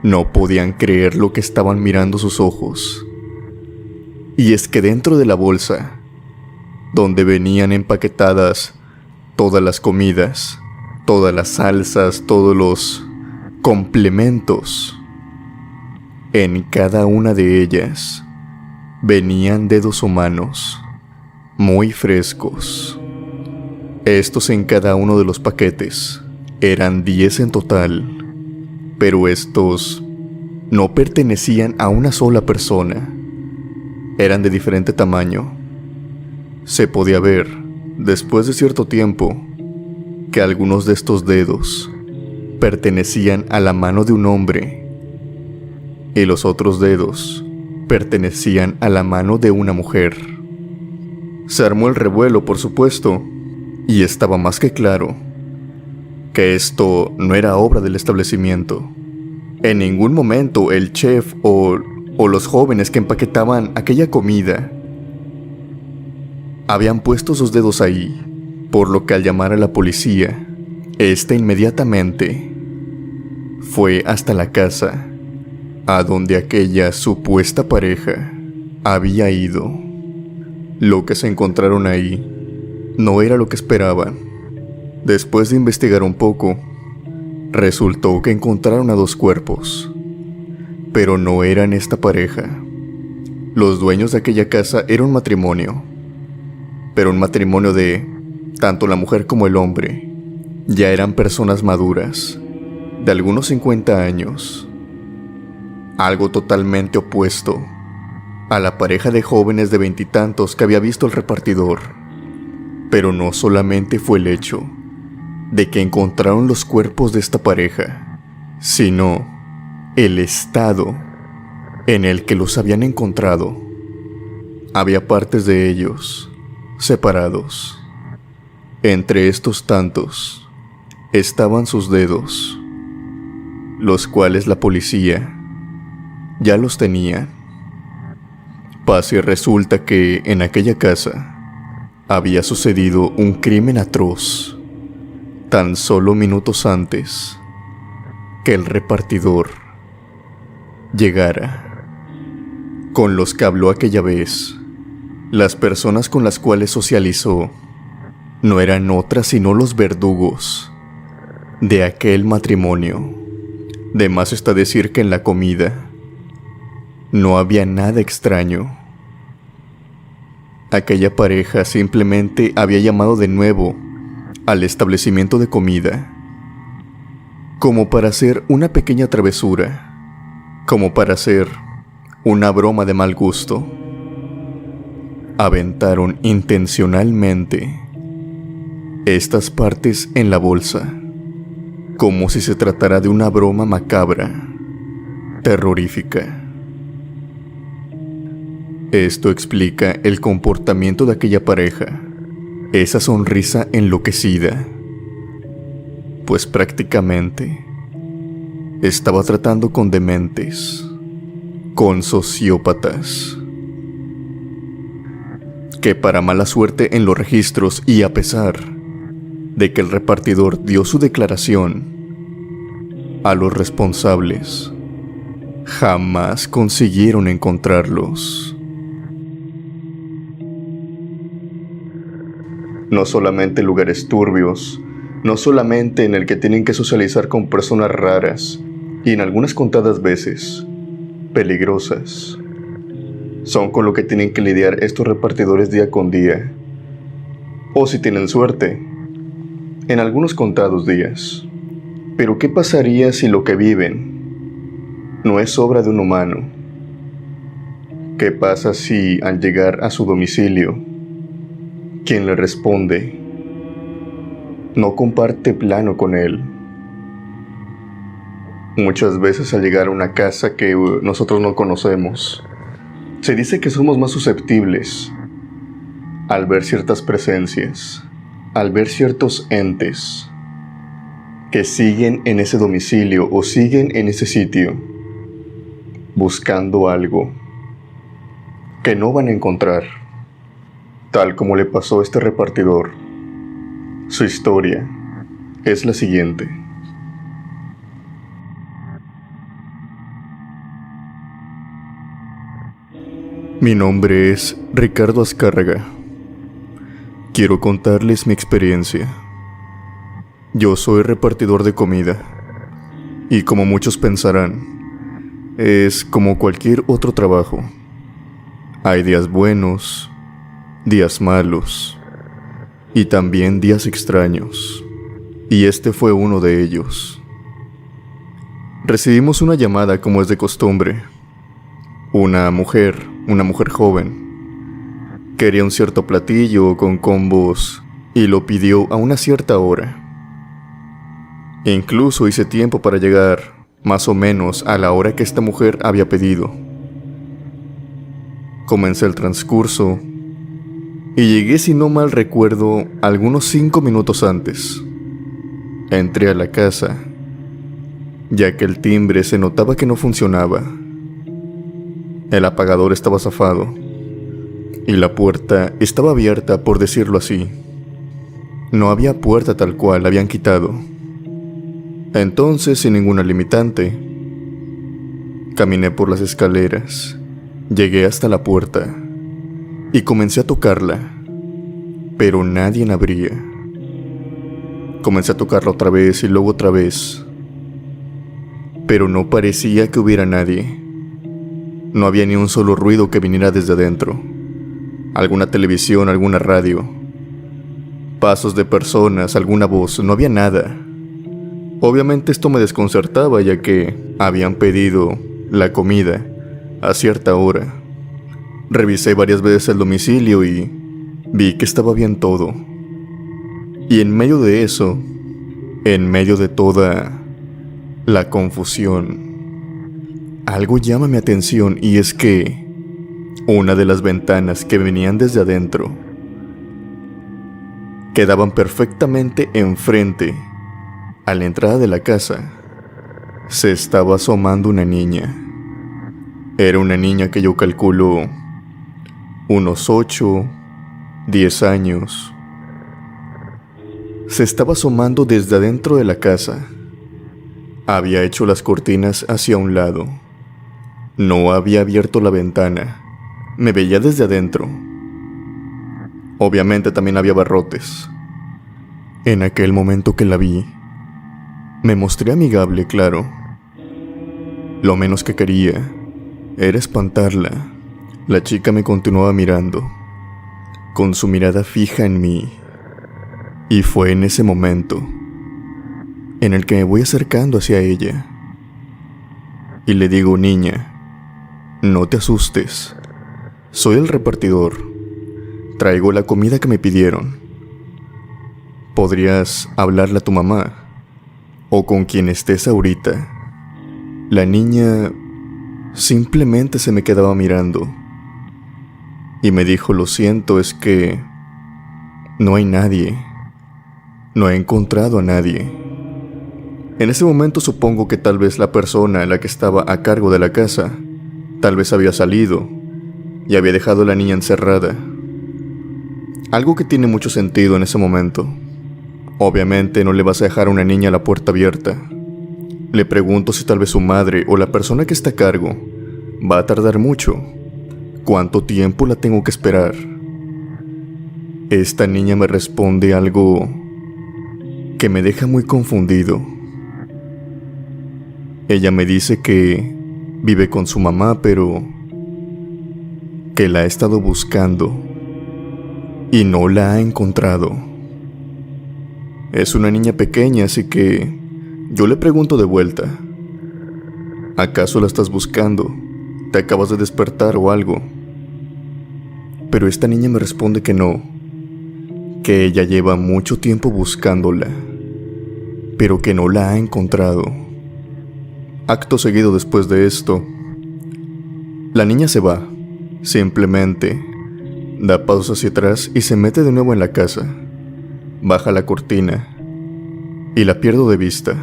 No podían creer lo que estaban mirando sus ojos. Y es que dentro de la bolsa, donde venían empaquetadas todas las comidas, todas las salsas, todos los complementos, en cada una de ellas venían dedos humanos, muy frescos. Estos en cada uno de los paquetes, eran 10 en total, pero estos no pertenecían a una sola persona. Eran de diferente tamaño. Se podía ver, después de cierto tiempo, que algunos de estos dedos pertenecían a la mano de un hombre y los otros dedos pertenecían a la mano de una mujer. Se armó el revuelo, por supuesto, y estaba más que claro que esto no era obra del establecimiento. En ningún momento el chef o los jóvenes que empaquetaban aquella comida Habían puesto sus dedos ahí, por lo que al llamar a la policía, inmediatamente fue hasta la casa a donde aquella supuesta pareja había ido. Lo que se encontraron ahí no era lo que esperaban. Después de investigar un poco, resultó que encontraron a 2 cuerpos, pero no eran esta pareja. Los dueños de aquella casa era un matrimonio, pero un matrimonio de tanto la mujer como el hombre ya eran personas maduras, de algunos 50 años. Algo totalmente opuesto a la pareja de jóvenes de 20 y tantos que había visto el repartidor. Pero no solamente fue el hecho de que encontraron los cuerpos de esta pareja, sino el estado en el que los habían encontrado. Había partes de ellos separados. Entre estos tantos estaban sus dedos, los cuales la policía ya los tenía. Pase resulta que en aquella casa había sucedido un crimen atroz tan solo minutos antes que el repartidor llegara. Con los que habló aquella vez, las personas con las cuales socializó, no eran otras sino los verdugos de aquel matrimonio. De más está decir que en la comida no había nada extraño. Aquella pareja simplemente había llamado de nuevo al establecimiento de comida, como para hacer una pequeña travesura, como para hacer una broma de mal gusto. Aventaron intencionalmente estas partes en la bolsa, como si se tratara de una broma macabra, terrorífica. Esto explica el comportamiento de aquella pareja, esa sonrisa enloquecida, pues prácticamente estaba tratando con dementes, con sociópatas, que para mala suerte en los registros y a pesar de que el repartidor dio su declaración, a los responsables jamás consiguieron encontrarlos. No solamente lugares turbios, no solamente en el que tienen que socializar con personas raras y en algunas contadas veces peligrosas, son con lo que tienen que lidiar estos repartidores día con día, o si tienen suerte, en algunos contados días. Pero ¿qué pasaría si lo que viven no es obra de un humano? ¿Qué pasa si al llegar a su domicilio, quien le responde no comparte plano con él? Muchas veces al llegar a una casa que nosotros no conocemos, se dice que somos más susceptibles al ver ciertas presencias, al ver ciertos entes que siguen en ese domicilio o siguen en ese sitio buscando algo que no van a encontrar, tal como le pasó a este repartidor. Su historia es la siguiente. Mi nombre es Ricardo Azcárraga. Quiero contarles mi experiencia. Yo soy repartidor de comida, y como muchos pensarán, es como cualquier otro trabajo. Hay días buenos, días malos, y también días extraños, y este fue uno de ellos. Recibimos una llamada como es de costumbre. Una mujer joven, quería un cierto platillo con combos y lo pidió a una cierta hora. Incluso hice tiempo para llegar más o menos a la hora que esta mujer había pedido. Comencé el transcurso y llegué, si no mal recuerdo, algunos 5 minutos antes. Entré a la casa, ya que el timbre se notaba que no funcionaba. El apagador estaba zafado y la puerta estaba abierta, por decirlo así. No había puerta tal cual, la habían quitado. Entonces, sin ninguna limitante, caminé por las escaleras, llegué hasta la puerta y comencé a tocarla, pero nadie la abría. Comencé a tocarla otra vez y luego otra vez, pero no parecía que hubiera nadie. No había ni un solo ruido que viniera desde adentro. Alguna televisión, alguna radio, pasos de personas, alguna voz, no había nada. Obviamente esto me desconcertaba, ya que habían pedido la comida a cierta hora. Revisé varias veces el domicilio y vi que estaba bien todo. Y en medio de eso, en medio de toda la confusión, algo llama mi atención, y es que una de las ventanas que venían desde adentro quedaban perfectamente enfrente a la entrada de la casa. Se estaba asomando una niña. Era una niña que yo calculo unos 8, 10 años. Se estaba asomando desde adentro de la casa. Había hecho las cortinas hacia un lado. No había abierto la ventana. Me veía desde adentro. Obviamente también había barrotes. En aquel momento que la vi, me mostré amigable, claro. Lo menos que quería era espantarla. La chica me continuaba mirando, con su mirada fija en mí. Y fue en ese momento en el que me voy acercando hacia ella. Y le digo: niña, no te asustes. Soy el repartidor. Traigo la comida que me pidieron. ¿Podrías hablarle a tu mamá o con quien estés ahorita? La niña simplemente se me quedaba mirando y me dijo: lo siento, es que no hay nadie. No he encontrado a nadie. En ese momento supongo que tal vez la persona en la que estaba a cargo de la casa tal vez había salido y había dejado a la niña encerrada. Algo que tiene mucho sentido en ese momento. Obviamente no le vas a dejar a una niña la puerta abierta. Le pregunto si tal vez su madre o la persona que está a cargo va a tardar mucho. ¿Cuánto tiempo la tengo que esperar? Esta niña me responde algo que me deja muy confundido. Ella me dice que vive con su mamá, pero que la ha estado buscando y no la ha encontrado. Es una niña pequeña, así que yo le pregunto de vuelta: ¿acaso la estás buscando? ¿Te acabas de despertar o algo? Pero esta niña me responde que no, que ella lleva mucho tiempo buscándola, pero que no la ha encontrado. Acto seguido después de esto, la niña se va. Simplemente da pasos hacia atrás y se mete de nuevo en la casa. Baja la cortina y la pierdo de vista.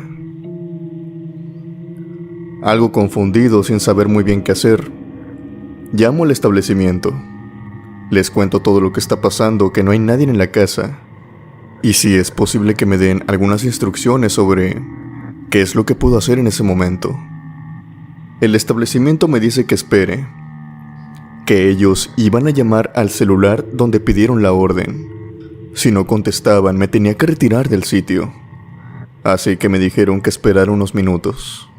Algo confundido, sin saber muy bien qué hacer, llamo al establecimiento. Les cuento todo lo que está pasando, que no hay nadie en la casa, y si es posible que me den algunas instrucciones sobre qué es lo que puedo hacer en ese momento. El establecimiento me dice que espere, que ellos iban a llamar al celular donde pidieron la orden. Si no contestaban, me tenía que retirar del sitio. Así que me dijeron que esperara unos minutos.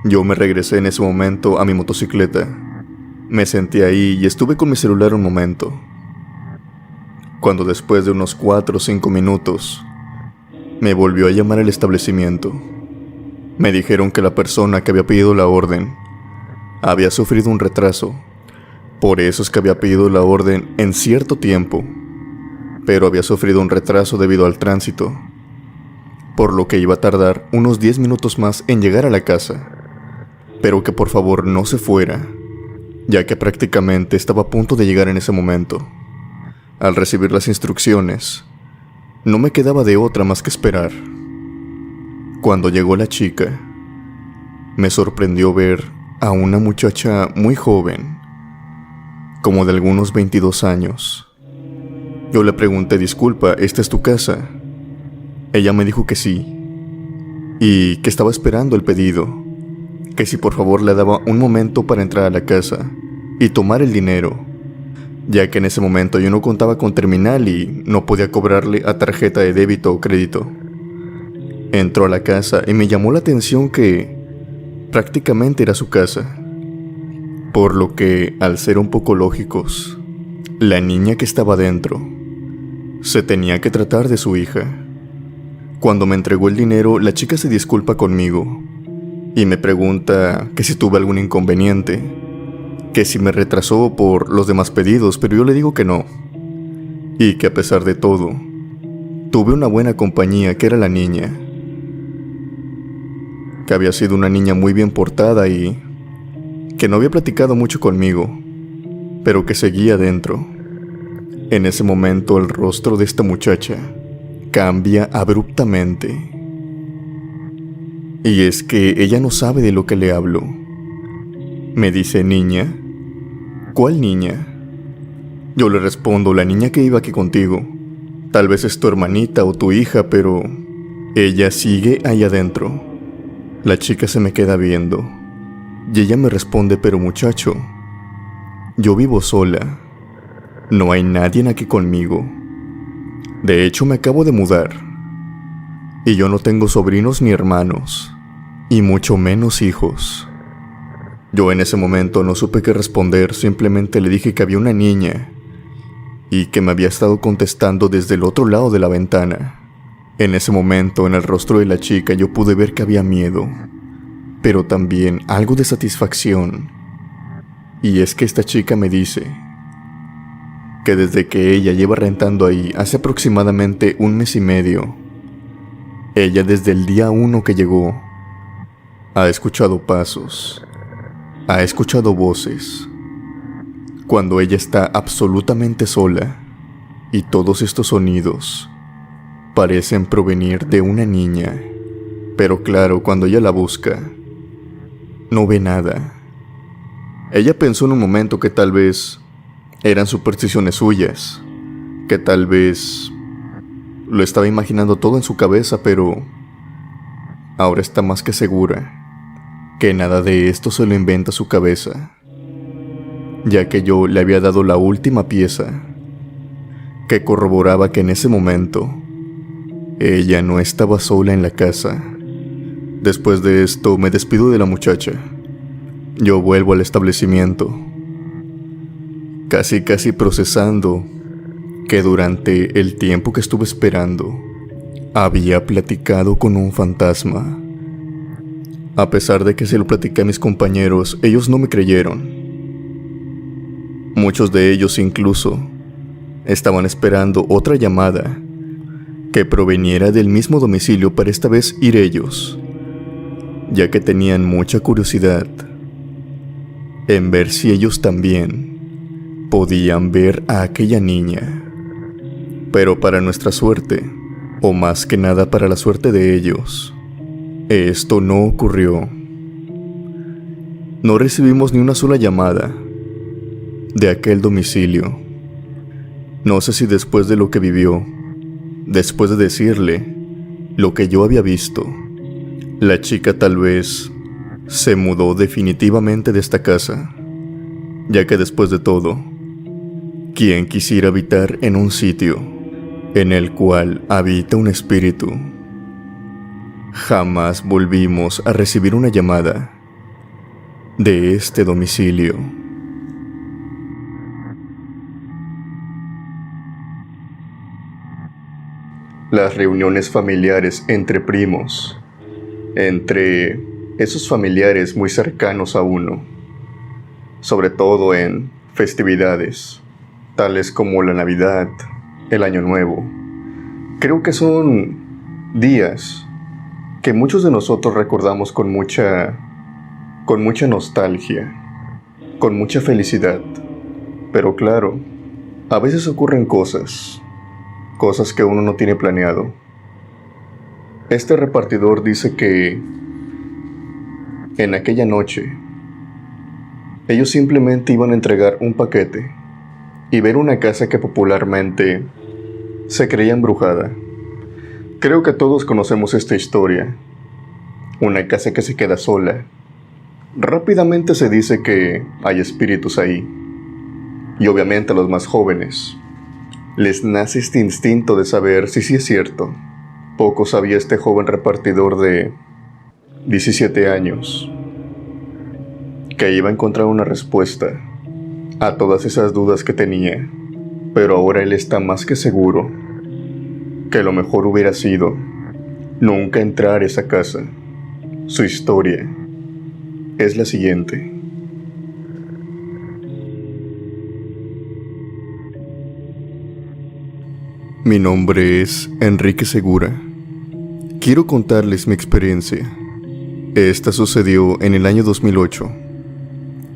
Yo me regresé en ese momento a mi motocicleta. Me senté ahí y estuve con mi celular un momento. Cuando después de unos 4 o 5 minutos, me volvió a llamar al establecimiento. Me dijeron que la persona que había pedido la orden había sufrido un retraso. Por eso es que había pedido la orden en cierto tiempo, pero había sufrido un retraso debido al tránsito, por lo que iba a tardar unos 10 minutos más en llegar a la casa, pero que por favor no se fuera, ya que prácticamente estaba a punto de llegar en ese momento. Al recibir las instrucciones, no me quedaba de otra más que esperar. Cuando llegó la chica, me sorprendió ver a una muchacha muy joven, como de algunos 22 años. Yo le pregunté, disculpa, ¿esta es tu casa? Ella me dijo que sí, y que estaba esperando el pedido, que si por favor le daba un momento para entrar a la casa y tomar el dinero, ya que en ese momento yo no contaba con terminal y no podía cobrarle a tarjeta de débito o crédito. Entró a la casa y me llamó la atención que prácticamente era su casa, por lo que, al ser un poco lógicos, la niña que estaba dentro se tenía que tratar de su hija. Cuando me entregó el dinero, la chica se disculpa conmigo y me pregunta que si tuve algún inconveniente, que si me retrasó por los demás pedidos, pero yo le digo que no, y que a pesar de todo, tuve una buena compañía, que era la niña, que había sido una niña muy bien portada y que no había platicado mucho conmigo, pero que seguía dentro. En ese momento el rostro de esta muchacha cambia abruptamente. Y es que ella no sabe de lo que le hablo. Me dice, ¿niña? ¿Cuál niña? Yo le respondo, la niña que iba aquí contigo. Tal vez es tu hermanita o tu hija, pero ella sigue ahí adentro. La chica se me queda viendo y ella me responde, pero muchacho, yo vivo sola. No hay nadie aquí conmigo. De hecho, me acabo de mudar. Y yo no tengo sobrinos ni hermanos, y mucho menos hijos. Yo en ese momento no supe qué responder, simplemente le dije que había una niña y que me había estado contestando desde el otro lado de la ventana. En ese momento, en el rostro de la chica, yo pude ver que había miedo, pero también algo de satisfacción. Y es que esta chica me dice que desde que ella lleva rentando ahí hace aproximadamente 1 mes y medio, ella desde el día 1 que llegó ha escuchado pasos, ha escuchado voces, cuando ella está absolutamente sola, y todos estos sonidos parecen provenir de una niña. Pero claro, cuando ella la busca, no ve nada. Ella pensó en un momento que tal vez eran supersticiones suyas, que tal vez lo estaba imaginando todo en su cabeza, pero ahora está más que segura que nada de esto se lo inventa su cabeza, ya que yo le había dado la última pieza que corroboraba que en ese momento ella no estaba sola en la casa. Después de esto me despido de la muchacha. Yo vuelvo al establecimiento, casi procesando que durante el tiempo que estuve esperando había platicado con un fantasma. A pesar de que se lo platiqué a mis compañeros, ellos no me creyeron. Muchos de ellos incluso estaban esperando otra llamada que proveniera del mismo domicilio para esta vez ir ellos, ya que tenían mucha curiosidad en ver si ellos también podían ver a aquella niña. Pero para nuestra suerte, o más que nada para la suerte de ellos, esto no ocurrió. No recibimos ni una sola llamada de aquel domicilio. No sé si después de lo que vivió, después de decirle lo que yo había visto, la chica tal vez se mudó definitivamente de esta casa, ya que después de todo, ¿quién quisiera habitar en un sitio en el cual habita un espíritu? Jamás volvimos a recibir una llamada de este domicilio. Las reuniones familiares entre primos, entre esos familiares muy cercanos a uno, sobre todo en festividades, tales como la Navidad, el Año Nuevo. Creo que son días que muchos de nosotros recordamos con mucha nostalgia, con mucha felicidad. Pero claro, a veces ocurren cosas que uno no tiene planeado. Este repartidor dice que en aquella noche Ellos simplemente iban a entregar un paquete y ver una casa que popularmente se creía embrujada. Creo que todos conocemos esta historia. Una casa que se queda sola. Rápidamente se dice que hay espíritus ahí. Y obviamente a los más jóvenes les nace este instinto de saber si sí es cierto. Poco sabía este joven repartidor de 17 años que iba a encontrar una respuesta a todas esas dudas que tenía. Pero ahora él está más que seguro que lo mejor hubiera sido nunca entrar a esa casa. Su historia es la siguiente. Mi nombre es Enrique Segura. Quiero contarles mi experiencia. Esta sucedió en el año 2008.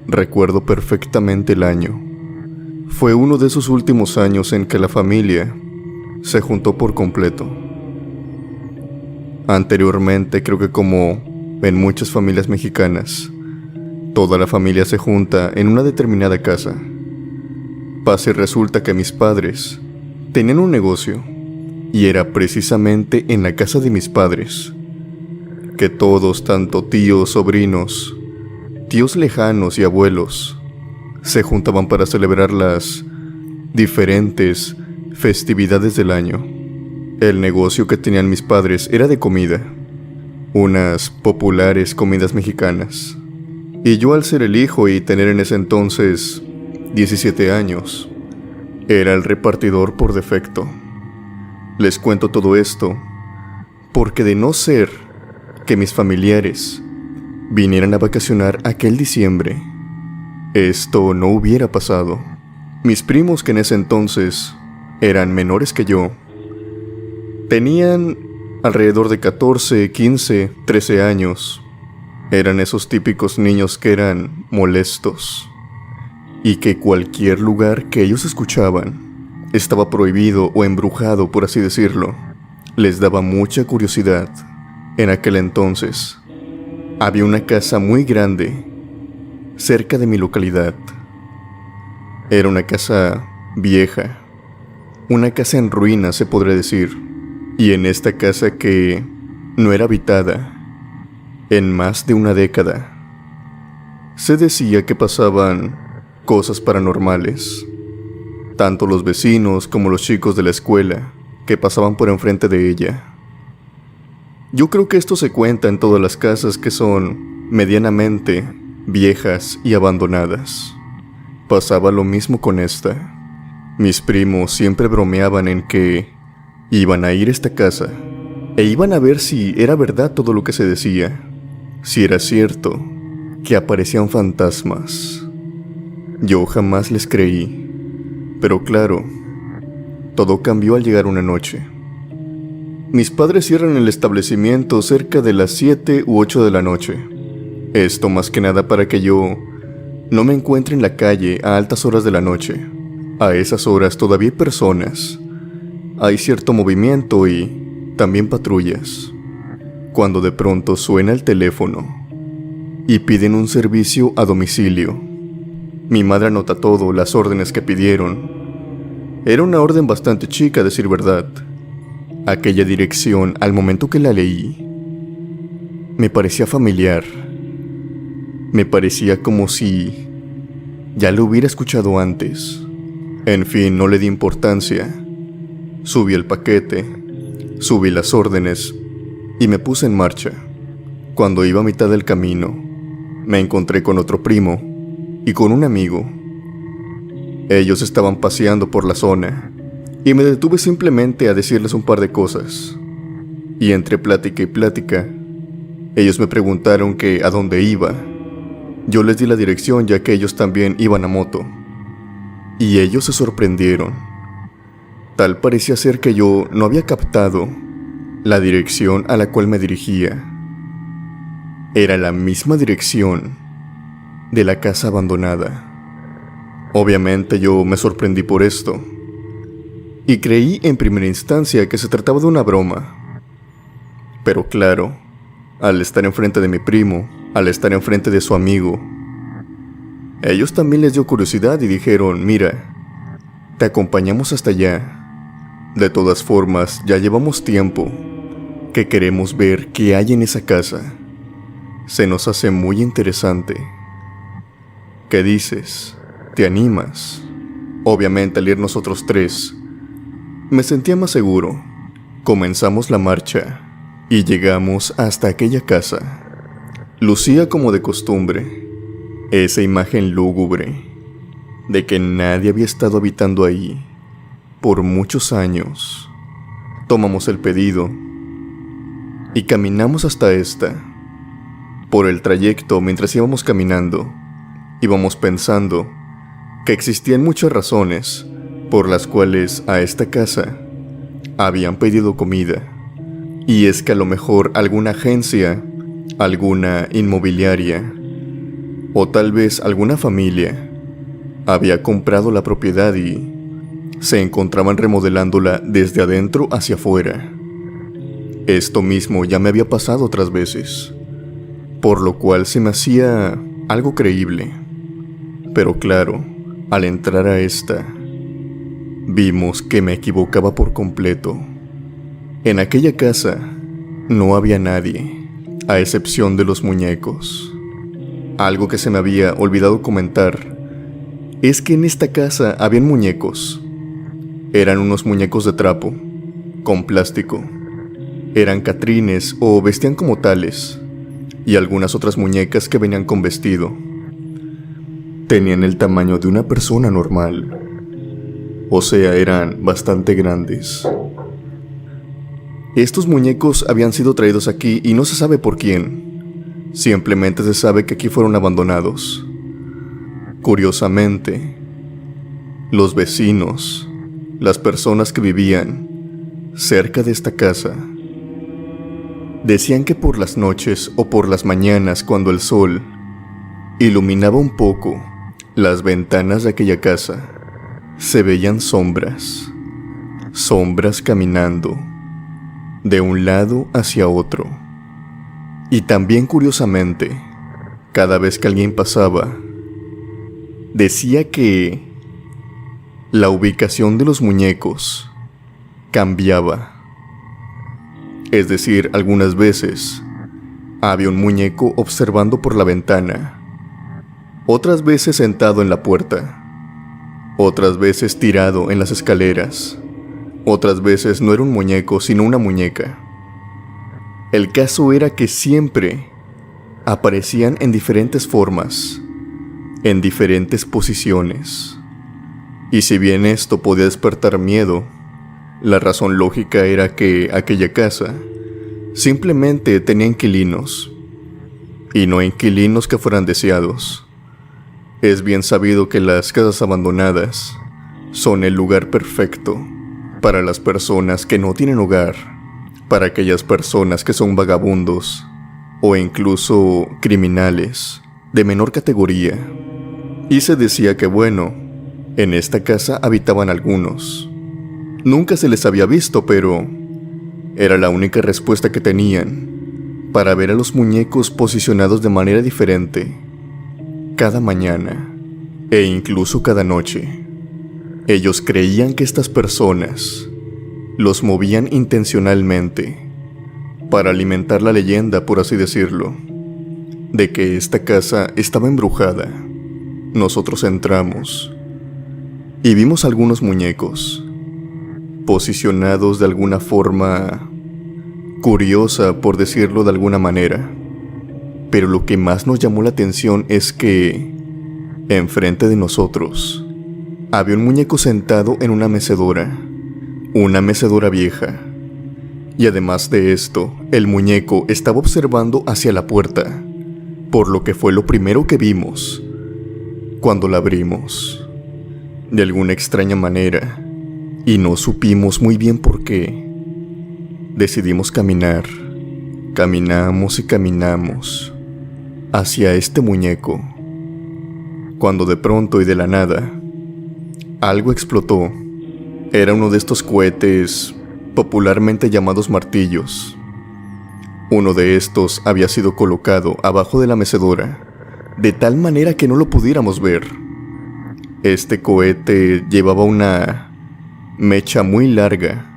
Recuerdo perfectamente el año. Fue uno de esos últimos años en que la familia se juntó por completo. Anteriormente, creo que como en muchas familias mexicanas, toda la familia se junta en una determinada casa. Pasa y resulta que mis padres tenían un negocio, y era precisamente en la casa de mis padres que todos, tanto tíos, sobrinos, tíos lejanos y abuelos, se juntaban para celebrar las diferentes festividades del año. El negocio que tenían mis padres era de comida, unas populares comidas mexicanas. Y yo, al ser el hijo y tener en ese entonces 17 años, era el repartidor por defecto. Les cuento todo esto porque, de no ser que mis familiares vinieran a vacacionar aquel diciembre, esto no hubiera pasado. Mis primos, que en ese entonces eran menores que yo, tenían alrededor de 14, 15, 13 años. Eran esos típicos niños que eran molestos y que cualquier lugar que ellos escuchaban estaba prohibido o embrujado, por así decirlo. Les daba mucha curiosidad. En aquel entonces había una casa muy grande cerca de mi localidad. Era una casa vieja, una casa en ruinas, se podría decir. Y en esta casa, que no era habitada en más de una década, se decía que pasaban cosas paranormales. Tanto los vecinos como los chicos de la escuela que pasaban por enfrente de ella. Yo creo que esto se cuenta en todas las casas que son medianamente viejas y abandonadas. Pasaba lo mismo con esta. Mis primos siempre bromeaban en que iban a ir a esta casa e iban a ver si era verdad todo lo que se decía, si era cierto que aparecían fantasmas. Yo jamás les creí, pero claro, todo cambió al llegar una noche. Mis padres cierran el establecimiento cerca de las 7 u 8 de la noche. Esto más que nada para que yo no me encuentre en la calle a altas horas de la noche. A esas horas todavía hay personas, hay cierto movimiento y también patrullas. Cuando de pronto suena el teléfono y piden un servicio a domicilio. Mi madre anota todo, las órdenes que pidieron. Era una orden bastante chica, a decir verdad. Aquella dirección, al momento que la leí, me parecía familiar. Me parecía como si ya lo hubiera escuchado antes. En fin, no le di importancia. Subí el paquete, subí las órdenes y me puse en marcha. Cuando iba a mitad del camino, me encontré con otro primo y con un amigo. Ellos estaban paseando por la zona y me detuve simplemente a decirles un par de cosas. Y entre plática y plática, ellos me preguntaron que a dónde iba. Yo les di la dirección, ya que ellos también iban a moto. Y ellos se sorprendieron. Tal parecía ser que yo no había captado la dirección a la cual me dirigía. Era la misma dirección de la casa abandonada. Obviamente yo me sorprendí por esto y creí en primera instancia que se trataba de una broma. Pero claro, al estar enfrente de mi primo, al estar enfrente de su amigo, A ellos también les dio curiosidad y dijeron: mira, te acompañamos hasta allá. De todas formas, ya llevamos tiempo que queremos ver qué hay en esa casa. Se nos hace muy interesante. ¿Qué dices? ¿Te animas? Obviamente, al ir nosotros tres, me sentía más seguro. Comenzamos la marcha y llegamos hasta aquella casa. Lucía como de costumbre esa imagen lúgubre de que nadie había estado habitando ahí por muchos años. Tomamos el pedido y caminamos hasta esta. Por el trayecto, mientras íbamos caminando, íbamos pensando que existían muchas razones por las cuales a esta casa habían pedido comida. Y es que a lo mejor alguna agencia, alguna inmobiliaria o tal vez alguna familia había comprado la propiedad y se encontraban remodelándola desde adentro hacia afuera. Esto mismo ya me había pasado otras veces, por lo cual se me hacía algo creíble. Pero claro, al entrar a esta, vimos que me equivocaba por completo. En aquella casa no había nadie, a excepción de los muñecos. Algo que se me había olvidado comentar es que en esta casa habían muñecos. Eran unos muñecos de trapo, con plástico. Eran catrines o vestían como tales, y algunas otras muñecas que venían con vestido. Tenían el tamaño de una persona normal, o sea, eran bastante grandes. Estos muñecos habían sido traídos aquí y no se sabe por quién. Simplemente se sabe que aquí fueron abandonados. Curiosamente, los vecinos, las personas que vivían cerca de esta casa, decían que por las noches o por las mañanas, cuando el sol iluminaba un poco las ventanas de aquella casa, se veían sombras caminando de un lado hacia otro. Y también, curiosamente, cada vez que alguien pasaba, decía que la ubicación de los muñecos cambiaba. Es decir, algunas veces había un muñeco observando por la ventana, otras veces sentado en la puerta, otras veces tirado en las escaleras, otras veces no era un muñeco sino una muñeca. El caso era que siempre aparecían en diferentes formas, en diferentes posiciones. Y si bien esto podía despertar miedo, la razón lógica era que aquella casa simplemente tenía inquilinos, y no inquilinos que fueran deseados. Es bien sabido que las casas abandonadas son el lugar perfecto para las personas que no tienen hogar, para aquellas personas que son vagabundos o incluso criminales de menor categoría. Y se decía que bueno, en esta casa habitaban algunos. Nunca se les había visto, pero era la única respuesta que tenían para ver a los muñecos posicionados de manera diferente cada mañana e incluso cada noche. Ellos creían que estas personas los movían intencionalmente para alimentar la leyenda, por así decirlo, de que esta casa estaba embrujada. Nosotros entramos y vimos algunos muñecos posicionados de alguna forma curiosa, por decirlo de alguna manera. Pero lo que más nos llamó la atención es que enfrente de nosotros había un muñeco sentado en una mecedora vieja. Y además de esto, el muñeco estaba observando hacia la puerta, por lo que fue lo primero que vimos cuando la abrimos. De alguna extraña manera, y no supimos muy bien por qué, decidimos caminar. Caminamos y caminamos hacia este muñeco, cuando de pronto y de la nada, algo explotó. Era uno de estos cohetes popularmente llamados martillos. Uno de estos había sido colocado abajo de la mecedora de tal manera que no lo pudiéramos ver. Este cohete llevaba una mecha muy larga,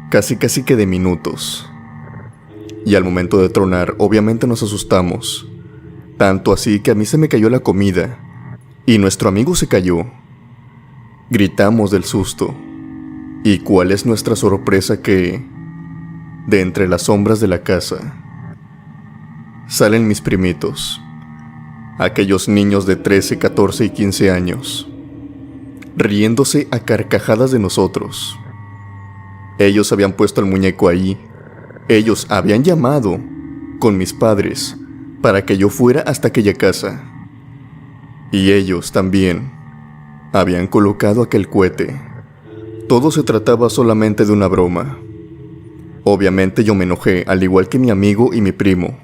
casi que de minutos. Y al momento de tronar, obviamente nos asustamos, tanto así que a mí se me cayó la comida, y nuestro amigo se cayó. Gritamos del susto, y cuál es nuestra sorpresa que, de entre las sombras de la casa, salen mis primitos, aquellos niños de 13, 14 y 15 años, riéndose a carcajadas de nosotros. Ellos habían puesto al muñeco ahí, ellos habían llamado con mis padres para que yo fuera hasta aquella casa, y ellos también habían colocado aquel cohete. Todo se trataba solamente de una broma. Obviamente yo me enojé, al igual que mi amigo y mi primo,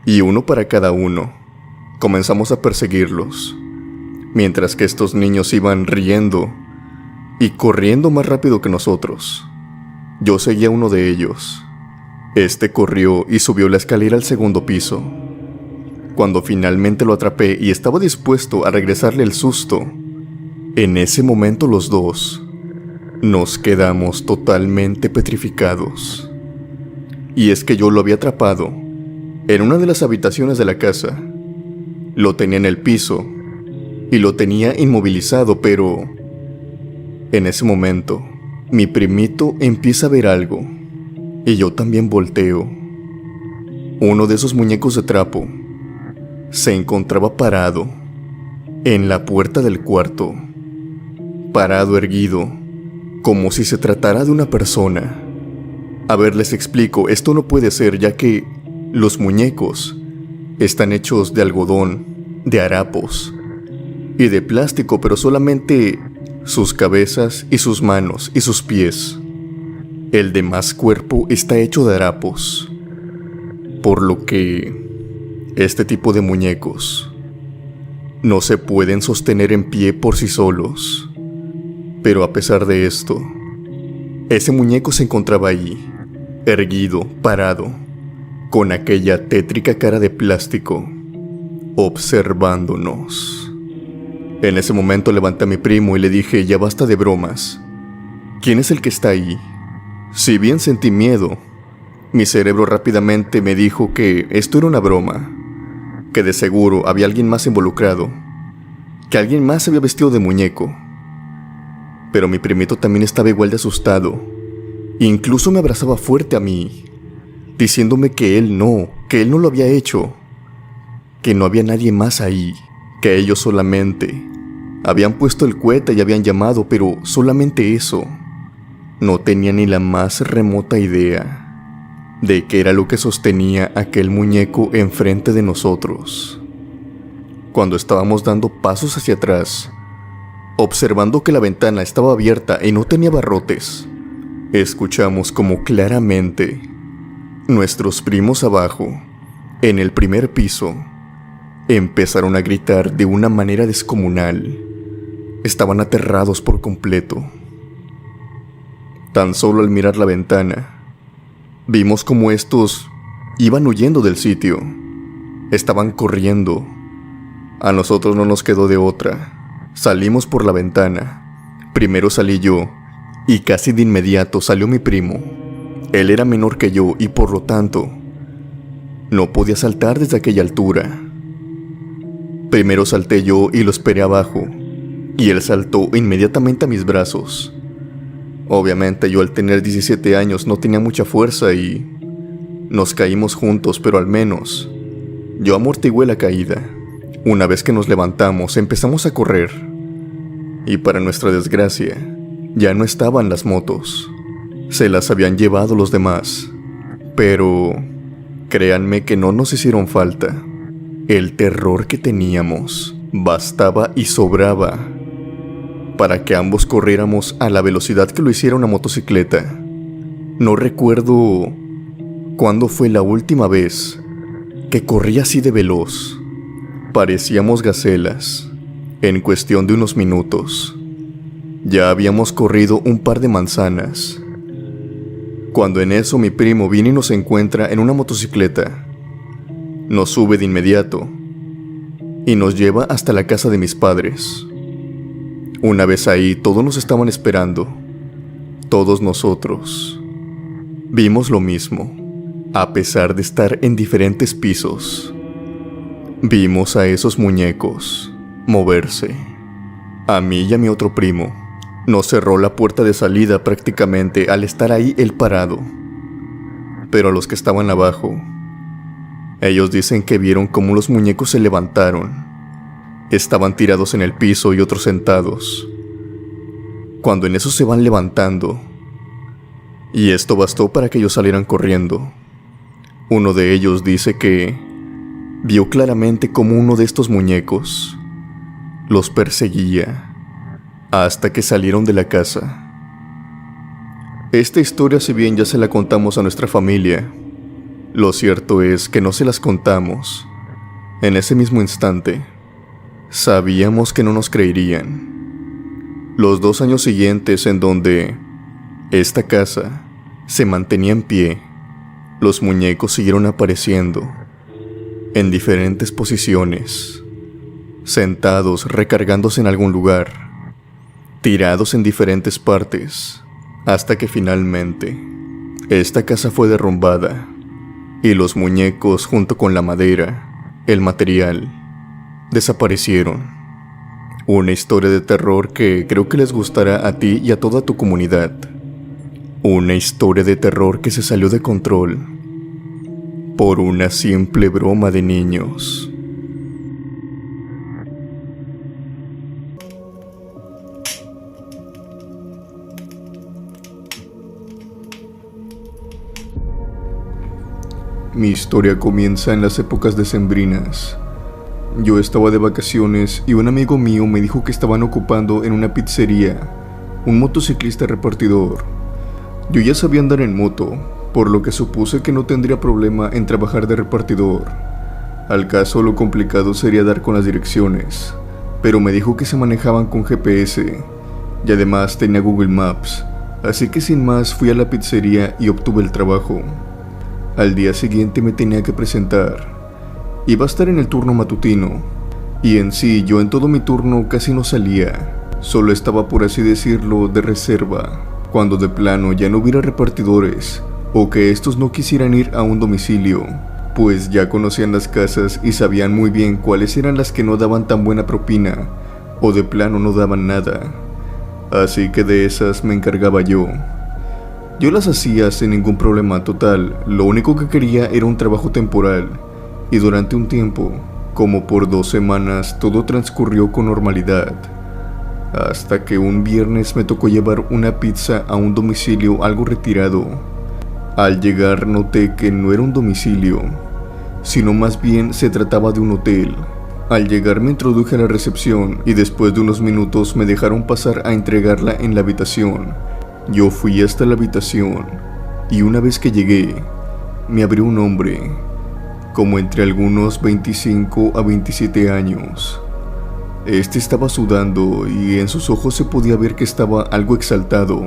y uno para cada uno. Comenzamos a perseguirlos, mientras que estos niños iban riendo y corriendo más rápido que nosotros. Yo seguía a uno de ellos. Este corrió y subió la escalera al segundo piso. Cuando finalmente lo atrapé y estaba dispuesto a regresarle el susto, en ese momento los dos nos quedamos totalmente petrificados. Y es que yo lo había atrapado en una de las habitaciones de la casa. Lo tenía en el piso y lo tenía inmovilizado, pero en ese momento mi primito empieza a ver algo y yo también volteo. Uno de esos muñecos de trapo se encontraba parado en la puerta del cuarto, parado erguido, como si se tratara de una persona. A ver, les explico, esto no puede ser, ya que los muñecos están hechos de algodón, de harapos y de plástico, pero solamente sus cabezas y sus manos y sus pies. El demás cuerpo está hecho de harapos, por lo que este tipo de muñecos no se pueden sostener en pie por sí solos. Pero a pesar de esto, ese muñeco se encontraba ahí, erguido, parado, con aquella tétrica cara de plástico, observándonos. En ese momento levanté a mi primo y le dije: ya basta de bromas. ¿Quién es el que está ahí? Si bien sentí miedo, mi cerebro rápidamente me dijo que esto era una broma, que de seguro había alguien más involucrado, que alguien más se había vestido de muñeco. Pero mi primito también estaba igual de asustado. Incluso me abrazaba fuerte a mí, diciéndome que él no lo había hecho, que no había nadie más ahí, que ellos solamente habían puesto el cohete y habían llamado, pero solamente eso. No tenía ni la más remota idea de qué era lo que sostenía aquel muñeco enfrente de nosotros. Cuando estábamos dando pasos hacia atrás, observando que la ventana estaba abierta y no tenía barrotes, escuchamos como claramente nuestros primos abajo, en el primer piso, empezaron a gritar de una manera descomunal. Estaban aterrados por completo. Tan solo al mirar la ventana, vimos como estos iban huyendo del sitio. Estaban corriendo. A nosotros no nos quedó de otra. Salimos por la ventana. Primero salí yo, y casi de inmediato salió mi primo. Él era menor que yo y por lo tanto no podía saltar desde aquella altura. Primero salté yo y lo esperé abajo, y él saltó inmediatamente a mis brazos. Obviamente yo al tener 17 años no tenía mucha fuerza y nos caímos juntos, pero al menos yo amortigué la caída. Una vez que nos levantamos empezamos a correr, y para nuestra desgracia ya no estaban las motos. Se las habían llevado los demás, pero créanme que no nos hicieron falta. El terror que teníamos bastaba y sobraba para que ambos corriéramos a la velocidad que lo hiciera una motocicleta. No recuerdo cuándo fue la última vez que corrí así de veloz. Parecíamos gacelas. En cuestión de unos minutos, ya habíamos corrido un par de manzanas, cuando en eso mi primo viene y nos encuentra en una motocicleta. Nos sube de inmediato y nos lleva hasta la casa de mis padres. Una vez ahí, todos nos estaban esperando. Todos nosotros vimos lo mismo, a pesar de estar en diferentes pisos. Vimos a esos muñecos moverse. A mí y a mi otro primo nos cerró la puerta de salida prácticamente al estar ahí él parado. Pero a los que estaban abajo, ellos dicen que vieron cómo los muñecos se levantaron. Estaban tirados en el piso y otros sentados. Cuando en eso se van levantando, y esto bastó para que ellos salieran corriendo. Uno de ellos dice que vio claramente cómo uno de estos muñecos los perseguía hasta que salieron de la casa. Esta historia, si bien ya se la contamos a nuestra familia, lo cierto es que no se las contamos. En ese mismo instante, sabíamos que no nos creerían. Los 2 años siguientes en donde esta casa se mantenía en pie, los muñecos siguieron apareciendo en diferentes posiciones, sentados recargándose en algún lugar, tirados en diferentes partes, hasta que finalmente esta casa fue derrumbada y los muñecos junto con la madera, el material, desaparecieron. Una historia de terror que creo que les gustará a ti y a toda tu comunidad. Una historia de terror que se salió de control por una simple broma de niños. Mi historia comienza en las épocas decembrinas. Yo estaba de vacaciones y un amigo mío me dijo que estaban ocupando en una pizzería un motociclista repartidor. Yo ya sabía andar en moto, por lo que supuse que no tendría problema en trabajar de repartidor. Al caso, lo complicado sería dar con las direcciones, pero me dijo que se manejaban con GPS y además tenía Google Maps, así que sin más fui a la pizzería y obtuve el trabajo. Al día siguiente me tenía que presentar. Iba a estar en el turno matutino, y en sí yo en todo mi turno casi no salía, solo estaba, por así decirlo, de reserva, cuando de plano ya no hubiera repartidores, o que estos no quisieran ir a un domicilio, pues ya conocían las casas y sabían muy bien cuáles eran las que no daban tan buena propina, o de plano no daban nada, así que de esas me encargaba yo. Yo las hacía sin ningún problema total, lo único que quería era un trabajo temporal. Y durante un tiempo, como por 2 semanas, todo transcurrió con normalidad. Hasta que un viernes me tocó llevar una pizza a un domicilio algo retirado. Al llegar noté que no era un domicilio, sino más bien se trataba de un hotel. Al llegar me introduje a la recepción y después de unos minutos me dejaron pasar a entregarla en la habitación. Yo fui hasta la habitación y una vez que llegué, me abrió un hombre, como entre algunos 25 a 27 años. Este estaba sudando y en sus ojos se podía ver que estaba algo exaltado.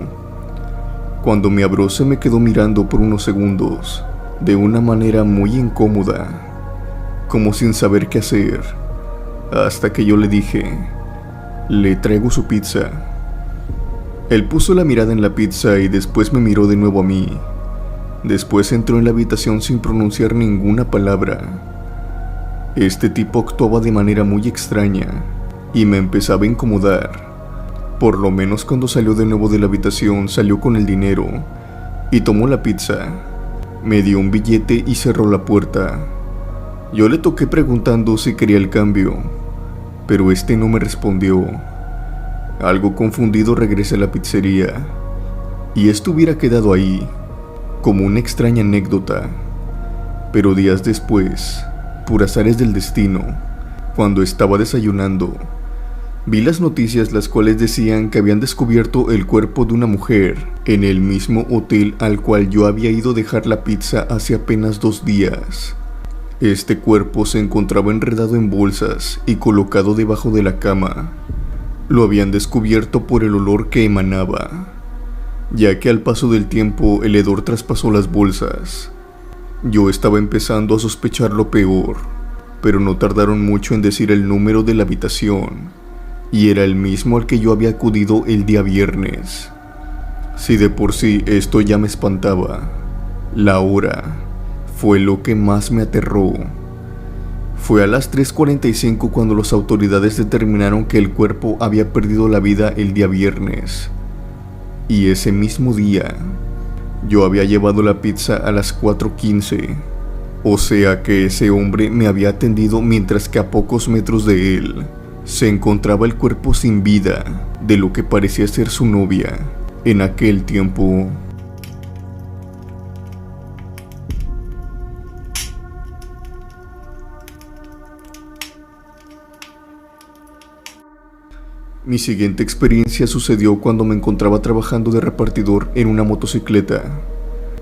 Cuando me abrió se me quedó mirando por unos segundos, de una manera muy incómoda, como sin saber qué hacer, hasta que yo le dije: «Le traigo su pizza». Él puso la mirada en la pizza y después me miró de nuevo a mí. Después entró en la habitación sin pronunciar ninguna palabra. Este tipo actuaba de manera muy extraña y me empezaba a incomodar. Por lo menos cuando salió de nuevo de la habitación, salió con el dinero y tomó la pizza. Me dio un billete y cerró la puerta. Yo le toqué preguntando si quería el cambio, pero este no me respondió. Algo confundido regresé a la pizzería y esto hubiera quedado ahí, como una extraña anécdota. Pero días después, por azares del destino, cuando estaba desayunando, vi las noticias las cuales decían que habían descubierto el cuerpo de una mujer en el mismo hotel al cual yo había ido a dejar la pizza hace apenas 2 días. Este cuerpo se encontraba enredado en bolsas y colocado debajo de la cama. Lo habían descubierto por el olor que emanaba, ya que al paso del tiempo el hedor traspasó las bolsas. Yo estaba empezando a sospechar lo peor, pero no tardaron mucho en decir el número de la habitación, y era el mismo al que yo había acudido el día viernes. Si de por sí esto ya me espantaba, la hora fue lo que más me aterró. Fue a las 3:45 cuando las autoridades determinaron que el cuerpo había perdido la vida el día viernes. Y ese mismo día, yo había llevado la pizza a las 4:15. O sea que ese hombre me había atendido mientras que a pocos metros de él se encontraba el cuerpo sin vida de lo que parecía ser su novia en aquel tiempo. Mi siguiente experiencia sucedió cuando me encontraba trabajando de repartidor en una motocicleta.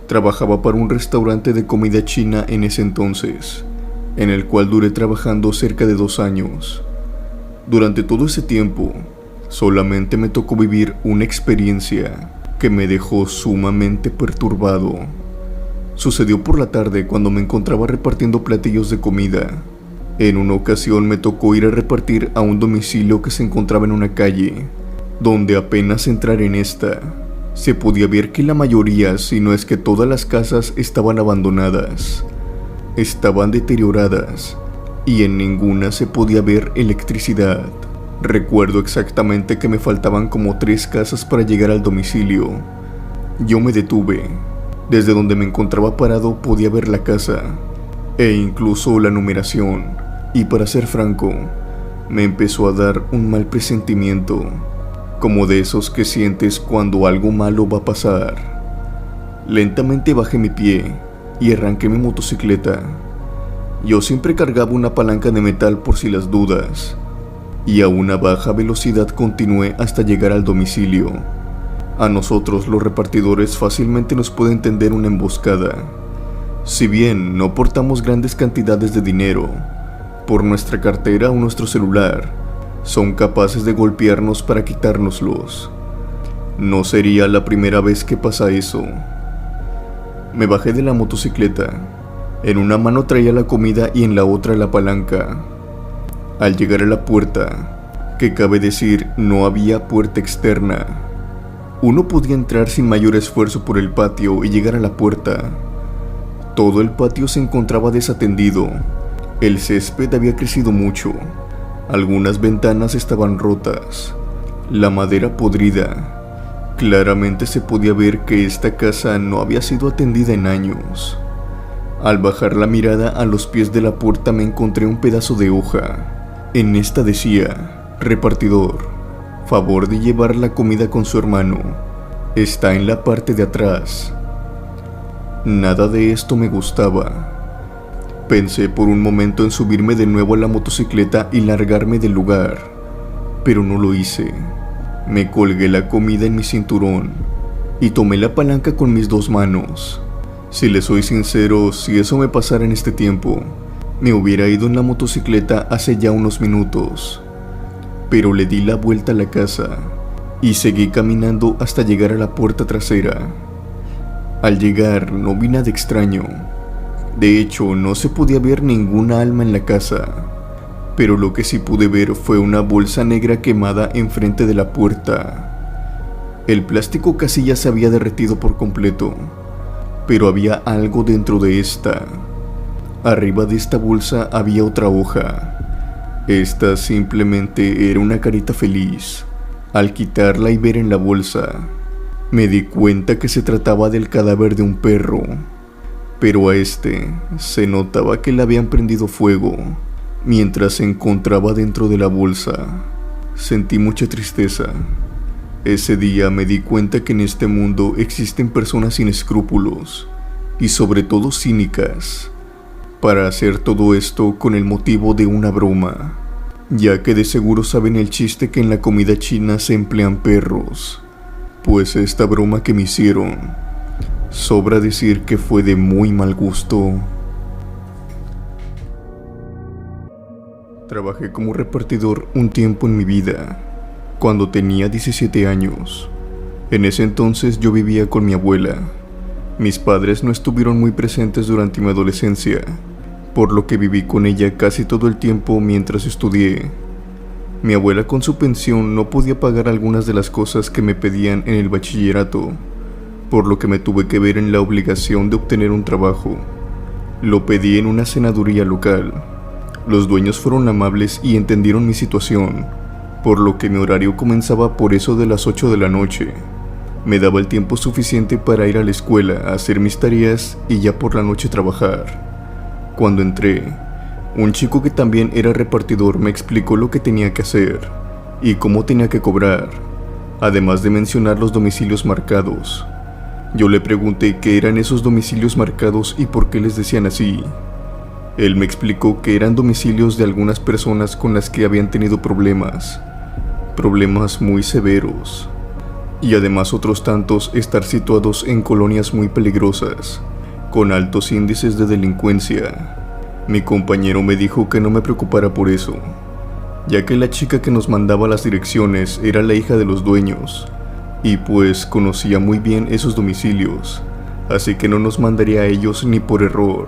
Trabajaba para un restaurante de comida china en ese entonces, en el cual duré trabajando cerca de 2 años. Durante todo ese tiempo, solamente me tocó vivir una experiencia que me dejó sumamente perturbado. Sucedió por la tarde cuando me encontraba repartiendo platillos de comida. En una ocasión me tocó ir a repartir a un domicilio que se encontraba en una calle, donde apenas entrar en esta, se podía ver que la mayoría, si no es que todas las casas estaban abandonadas, estaban deterioradas y en ninguna se podía ver electricidad. Recuerdo exactamente que me faltaban como 3 casas para llegar al domicilio. Yo me detuve. Desde donde me encontraba parado podía ver la casa e incluso la numeración. Y para ser franco, me empezó a dar un mal presentimiento, como de esos que sientes cuando algo malo va a pasar. Lentamente bajé mi pie y arranqué mi motocicleta. Yo siempre cargaba una palanca de metal por si las dudas, y a una baja velocidad continué hasta llegar al domicilio. A nosotros los repartidores fácilmente nos puede entender una emboscada. Si bien no portamos grandes cantidades de dinero, por nuestra cartera o nuestro celular, son capaces de golpearnos para quitárnoslos. No sería la primera vez que pasa eso. Me bajé de la motocicleta. En una mano traía la comida y en la otra la palanca. Al llegar a la puerta, que cabe decir no había puerta externa, uno podía entrar sin mayor esfuerzo por el patio y llegar a la puerta. Todo el patio se encontraba desatendido. El césped había crecido mucho. Algunas ventanas estaban rotas. La madera podrida. Claramente se podía ver que esta casa no había sido atendida en años. Al bajar la mirada a los pies de la puerta me encontré un pedazo de hoja. En esta decía: repartidor, favor de llevar la comida con su hermano. Está en la parte de atrás. Nada de esto me gustaba. Pensé por un momento en subirme de nuevo a la motocicleta y largarme del lugar, pero no lo hice. Me colgué la comida en mi cinturón y tomé la palanca con mis 2 manos. Si les soy sincero, si eso me pasara en este tiempo, me hubiera ido en la motocicleta hace ya unos minutos. Pero le di la vuelta a la casa y seguí caminando hasta llegar a la puerta trasera. Al llegar no vi nada extraño. De hecho, no se podía ver ninguna alma en la casa, pero lo que sí pude ver fue una bolsa negra quemada enfrente de la puerta. El plástico casi ya se había derretido por completo, pero había algo dentro de esta. Arriba de esta bolsa había otra hoja. Esta simplemente era una carita feliz. Al quitarla y ver en la bolsa, me di cuenta que se trataba del cadáver de un perro. Pero a este se notaba que le habían prendido fuego mientras se encontraba dentro de la bolsa. Sentí mucha tristeza. Ese día me di cuenta que en este mundo existen personas sin escrúpulos y sobre todo cínicas para hacer todo esto con el motivo de una broma, ya que de seguro saben el chiste que en la comida china se emplean perros. Pues esta broma que me hicieron, sobra decir que fue de muy mal gusto. Trabajé como repartidor un tiempo en mi vida, cuando tenía 17 años. En ese entonces yo vivía con mi abuela. Mis padres no estuvieron muy presentes durante mi adolescencia, por lo que viví con ella casi todo el tiempo mientras estudié. Mi abuela con su pensión no podía pagar algunas de las cosas que me pedían en el bachillerato, por lo que me tuve que ver en la obligación de obtener un trabajo. Lo pedí en una senaduría local. Los dueños fueron amables y entendieron mi situación, por lo que mi horario comenzaba por eso de las 8 de la noche. Me daba el tiempo suficiente para ir a la escuela a hacer mis tareas y ya por la noche trabajar. Cuando entré, un chico que también era repartidor me explicó lo que tenía que hacer y cómo tenía que cobrar, además de mencionar los domicilios marcados. Yo le pregunté qué eran esos domicilios marcados y por qué les decían así. Él me explicó que eran domicilios de algunas personas con las que habían tenido problemas muy severos, y además otros tantos estar situados en colonias muy peligrosas, con altos índices de delincuencia. Mi compañero me dijo que no me preocupara por eso, ya que la chica que nos mandaba las direcciones era la hija de los dueños, y pues conocía muy bien esos domicilios, así que no nos mandaría a ellos ni por error.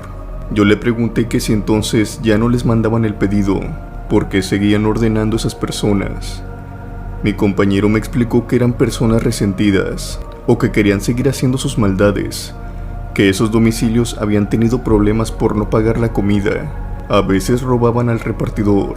Yo le pregunté que si entonces ya no les mandaban el pedido, porque seguían ordenando esas personas. Mi compañero me explicó que eran personas resentidas, o que querían seguir haciendo sus maldades, que esos domicilios habían tenido problemas por no pagar la comida, a veces robaban al repartidor,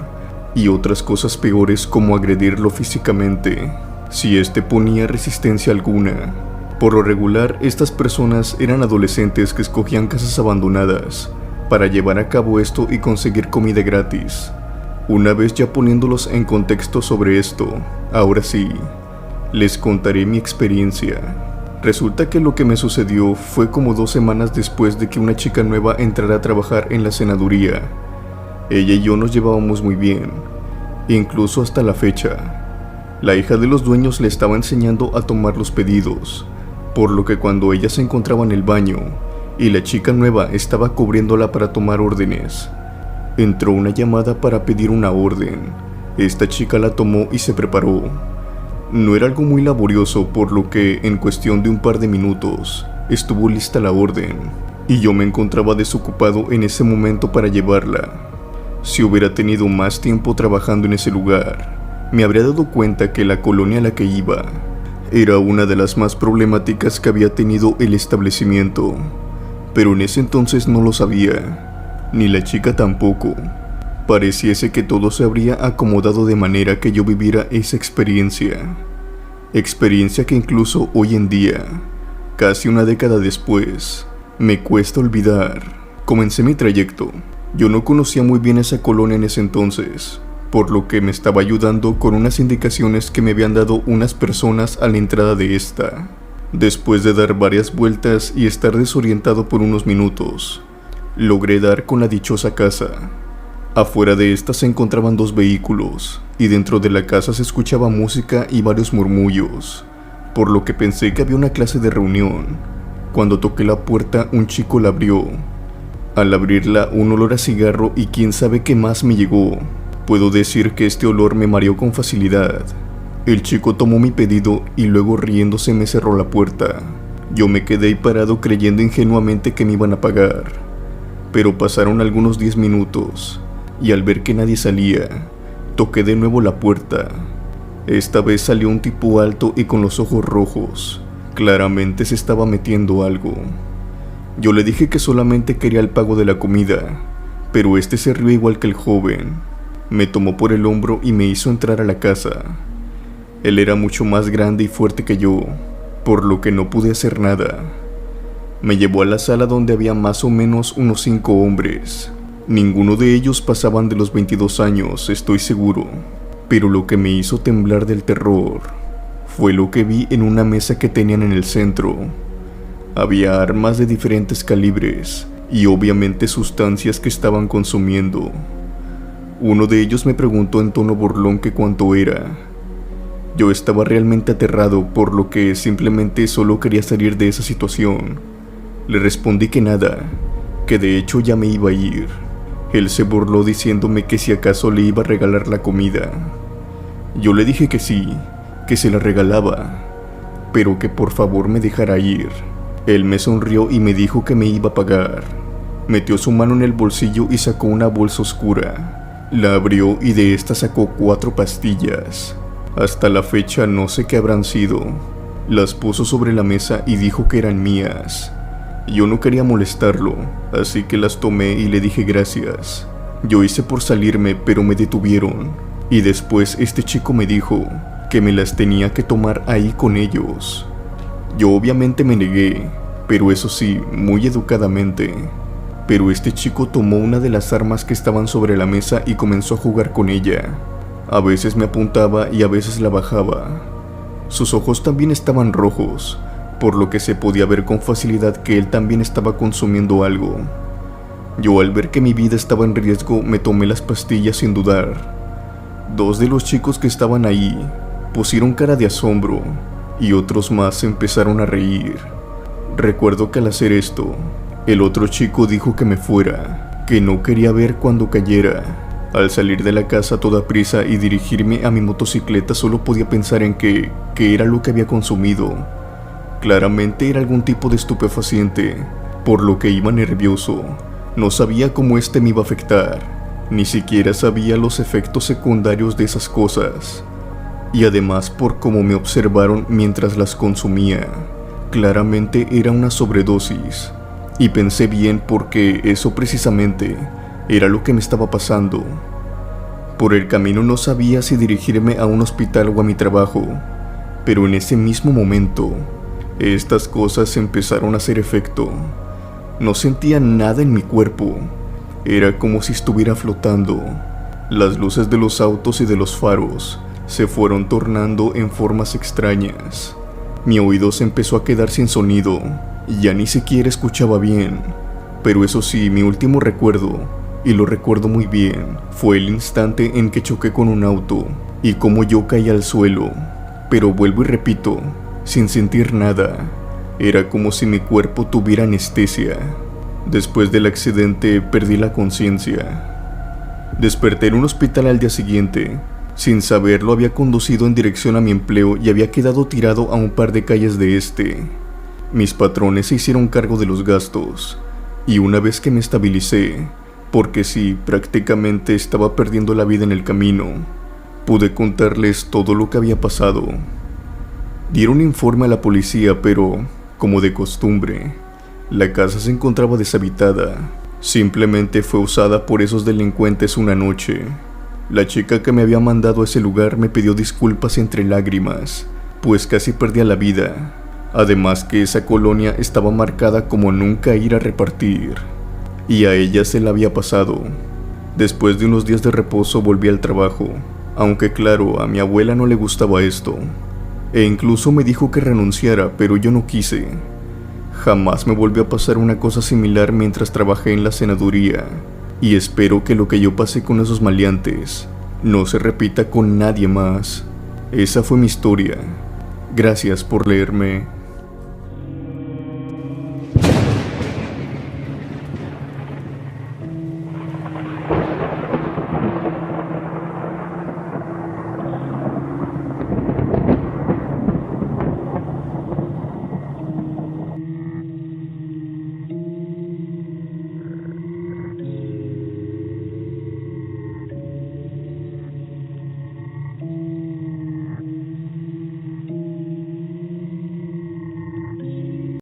y otras cosas peores como agredirlo físicamente, si éste ponía resistencia alguna. Por lo regular, estas personas eran adolescentes que escogían casas abandonadas para llevar a cabo esto y conseguir comida gratis. Una vez ya poniéndolos en contexto sobre esto, ahora sí, les contaré mi experiencia. Resulta que lo que me sucedió fue como 2 semanas después de que una chica nueva entrara a trabajar en la senaduría. Ella y yo nos llevábamos muy bien, incluso hasta la fecha. La hija de los dueños le estaba enseñando a tomar los pedidos, por lo que cuando ella se encontraba en el baño y la chica nueva estaba cubriéndola para tomar órdenes, entró una llamada para pedir una orden. Esta chica la tomó y se preparó. No era algo muy laborioso, por lo que en cuestión de un par de minutos estuvo lista la orden, y yo me encontraba desocupado en ese momento para llevarla. Si hubiera tenido más tiempo trabajando en ese lugar, me habría dado cuenta que la colonia a la que iba era una de las más problemáticas que había tenido el establecimiento, pero en ese entonces no lo sabía, ni la chica tampoco. Pareciese que todo se habría acomodado de manera que yo viviera esa experiencia que incluso hoy en día, casi una década después, me cuesta olvidar. Comencé mi trayecto. Yo no conocía muy bien esa colonia en ese entonces, por lo que me estaba ayudando con unas indicaciones que me habían dado unas personas a la entrada de esta. Después de dar varias vueltas y estar desorientado por unos minutos, logré dar con la dichosa casa. Afuera de esta se encontraban 2 vehículos, y dentro de la casa se escuchaba música y varios murmullos, por lo que pensé que había una clase de reunión. Cuando toqué la puerta, un chico la abrió. Al abrirla, un olor a cigarro y quién sabe qué más me llegó. Puedo decir que este olor me mareó con facilidad. El chico tomó mi pedido y luego riéndose me cerró la puerta. Yo me quedé ahí parado creyendo ingenuamente que me iban a pagar. Pero pasaron algunos 10 minutos, y al ver que nadie salía, toqué de nuevo la puerta. Esta vez salió un tipo alto y con los ojos rojos. Claramente se estaba metiendo algo. Yo le dije que solamente quería el pago de la comida, pero este se rió igual que el joven. Me tomó por el hombro y me hizo entrar a la casa. Él era mucho más grande y fuerte que yo, por lo que no pude hacer nada. Me llevó a la sala donde había más o menos unos 5 hombres. Ninguno de ellos pasaban de los 22 años, estoy seguro. Pero lo que me hizo temblar del terror fue lo que vi en una mesa que tenían en el centro. Había armas de diferentes calibres y obviamente sustancias que estaban consumiendo. Uno de ellos me preguntó en tono burlón que cuánto era. Yo estaba realmente aterrado, por lo que simplemente solo quería salir de esa situación. Le respondí que nada, que de hecho ya me iba a ir. Él se burló diciéndome que si acaso le iba a regalar la comida. Yo le dije que sí, que se la regalaba, pero que por favor me dejara ir. Él me sonrió y me dijo que me iba a pagar. Metió su mano en el bolsillo y sacó una bolsa oscura. La abrió y de esta sacó 4 pastillas. Hasta la fecha no sé qué habrán sido. Las puso sobre la mesa y dijo que eran mías. Yo no quería molestarlo, así que las tomé y le dije gracias. Yo hice por salirme, pero me detuvieron. Y después este chico me dijo que me las tenía que tomar ahí con ellos. Yo obviamente me negué, pero eso sí, muy educadamente. Pero este chico tomó una de las armas que estaban sobre la mesa y comenzó a jugar con ella. A veces me apuntaba y a veces la bajaba. Sus ojos también estaban rojos, por lo que se podía ver con facilidad que él también estaba consumiendo algo. Yo, al ver que mi vida estaba en riesgo, me tomé las pastillas sin dudar. 2 de los chicos que estaban ahí pusieron cara de asombro y otros más empezaron a reír. Recuerdo que al hacer esto, el otro chico dijo que me fuera, que no quería ver cuando cayera. Al salir de la casa a toda prisa y dirigirme a mi motocicleta, solo podía pensar en qué era lo que había consumido. Claramente era algún tipo de estupefaciente, por lo que iba nervioso. No sabía cómo este me iba a afectar, ni siquiera sabía los efectos secundarios de esas cosas. Y además por cómo me observaron mientras las consumía, claramente era una sobredosis. Y pensé bien porque eso precisamente era lo que me estaba pasando. Por el camino no sabía si dirigirme a un hospital o a mi trabajo, pero en ese mismo momento, estas cosas empezaron a hacer efecto. No sentía nada en mi cuerpo, era como si estuviera flotando. Las luces de los autos y de los faros se fueron tornando en formas extrañas. Mi oído se empezó a quedar sin sonido, y ya ni siquiera escuchaba bien. Pero eso sí, mi último recuerdo, y lo recuerdo muy bien, fue el instante en que choqué con un auto y cómo yo caí al suelo. Pero vuelvo y repito, sin sentir nada. Era como si mi cuerpo tuviera anestesia. Después del accidente perdí la conciencia. Desperté en un hospital al día siguiente. Sin saberlo, había conducido en dirección a mi empleo y había quedado tirado a un par de calles de este. Mis patrones se hicieron cargo de los gastos, y una vez que me estabilicé, porque sí, prácticamente estaba perdiendo la vida en el camino, pude contarles todo lo que había pasado. Dieron informe a la policía, pero, como de costumbre, la casa se encontraba deshabitada. Simplemente fue usada por esos delincuentes una noche. La chica que me había mandado a ese lugar me pidió disculpas entre lágrimas, pues casi perdía la vida. Además que esa colonia estaba marcada como nunca ir a repartir, y a ella se la había pasado. Después de unos días de reposo volví al trabajo, aunque claro, a mi abuela no le gustaba esto, e incluso me dijo que renunciara, pero yo no quise. Jamás me volvió a pasar una cosa similar mientras trabajé en la senaduría, y espero que lo que yo pasé con esos maleantes no se repita con nadie más. Esa fue mi historia. Gracias por leerme.